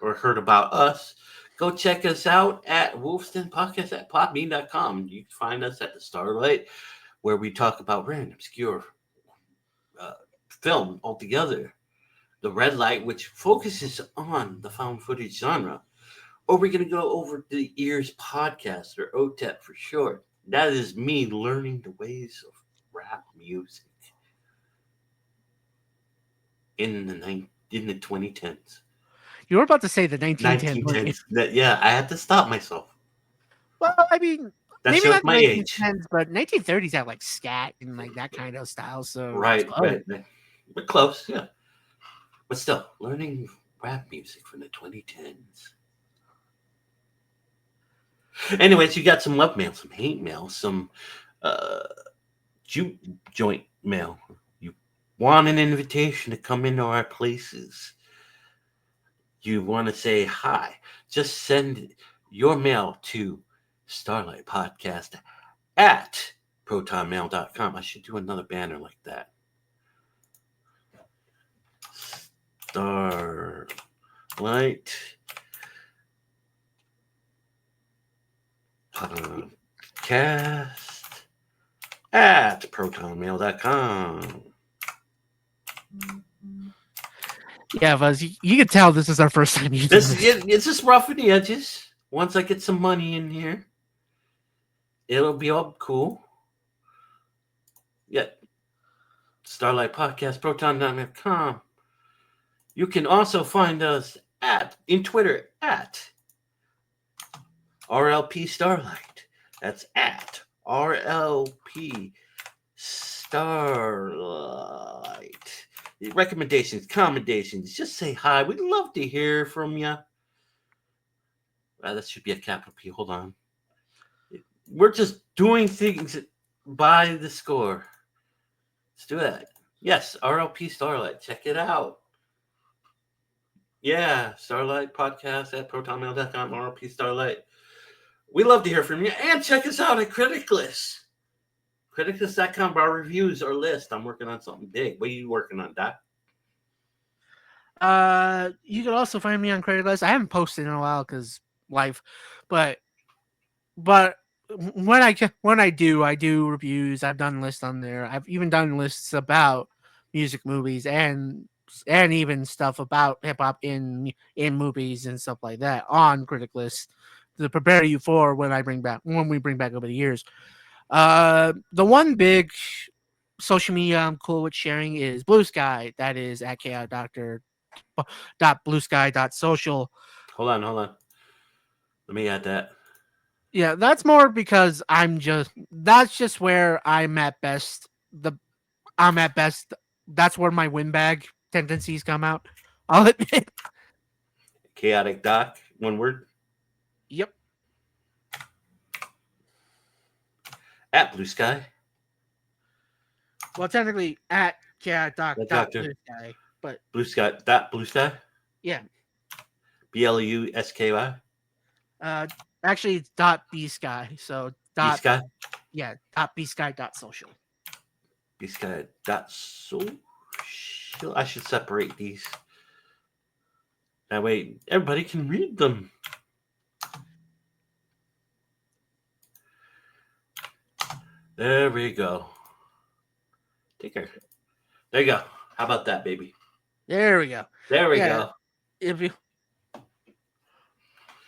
about us, go check us out at Wolfston Podcast at podbean.com. You can find us at the Starlite, where we talk about random, obscure film altogether. The Red Light, which focuses on the found footage genre. Or we're going to go over the Ears Podcast, or OTEP for short. That is me learning the ways of rap music in the 2010s. You were about to say the 1910s. 1910s. Yeah, I had to stop myself. Well, I mean, That maybe shows not my the age. 1910s, but 1930s have like scat and like that kind of style. So Right. We're close, yeah. But still, learning rap music from the 2010s. Anyways, you got some love mail, some hate mail, some juke joint mail. You want an invitation to come into our places. You want to say hi. Just send your mail to Starlight Podcast at protonmail.com. I should do another banner like that. Starlight Podcast at protonmail.com. yeah, Buzz, you can tell this is our first time using this. It's just rough in the edges. Once I get some money in here, it'll be all cool. Yeah. Starlight Podcast, proton.com. You can also find us in Twitter at RLP Starlight. That's at RLP Starlight. Recommendations, commendations, just say hi. We'd love to hear from you. That should be a capital P. Hold on. We're just doing things by the score. Let's do that. Yes, RLP Starlight. Check it out. Yeah, Starlight Podcast at protonmail.com, RLP Starlight. We love to hear from you. And check us out at Criticlist. Criticlist.com, our reviews, our list. I'm working on something big. What are you working on, Doc? You can also find me on Craigslist. I haven't posted in a while because life, but when I do reviews. I've done lists on there. I've even done lists about music, movies, and even stuff about hip hop in movies and stuff like that on Criticlist to prepare you for when we bring back over the years. The one big social media I'm cool with sharing is Blue Sky. That is at chaodoctor.bluesky.social. Hold on. Let me add that. Yeah, that's more because that's just where I'm at best. I'm at best. That's where my windbag tendencies come out. I'll admit. Chaotic Doc, one word. Yep. At Blue Sky. Well, technically at The dot doctor. blue guy, but Blue Sky. Dot Blue Sky. yeah. BLUSKY. Uh, actually, it's dot b sky. So B dot Sky. dot b sky dot social. B Sky. Dot social. I should separate these. That way everybody can read them. There we go. Take care. There you go. How about that, baby? There we go. There we Yeah. go.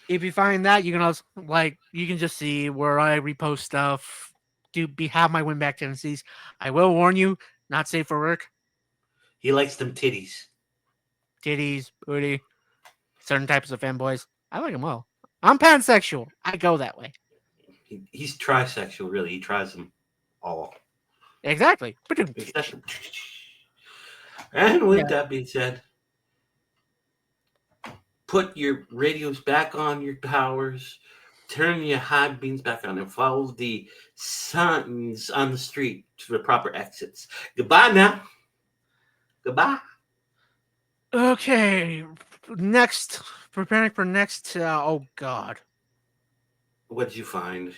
If you find that, you can also you can just see where I repost stuff. Have my win back tendencies. I will warn you, not safe for work. He likes them titties. Titties, booty, certain types of fanboys. I like them all. I'm pansexual. I go that way. He's trisexual, really. He tries them all. Exactly. And with Yeah. that being said, put your radios back on your powers, turn your high beams back on, and follow the signs on the street to the proper exits. Goodbye now. Goodbye. Okay. Next, preparing for next. Oh God. What did you find?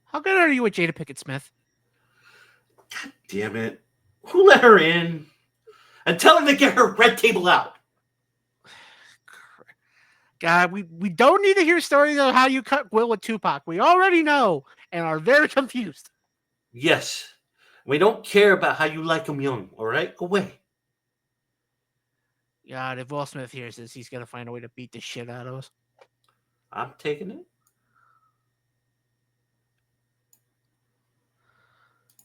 How good are you at Jada Pickett Smith? God damn it. Who let her in? And tell her to get her red table out. God, we don't need to hear stories of how you cut Will with Tupac. We already know and are very confused. Yes. We don't care about how you like him young, all right? Go away. God, if Will Smith hears this, he's gonna find a way to beat the shit out of us. I'm taking it.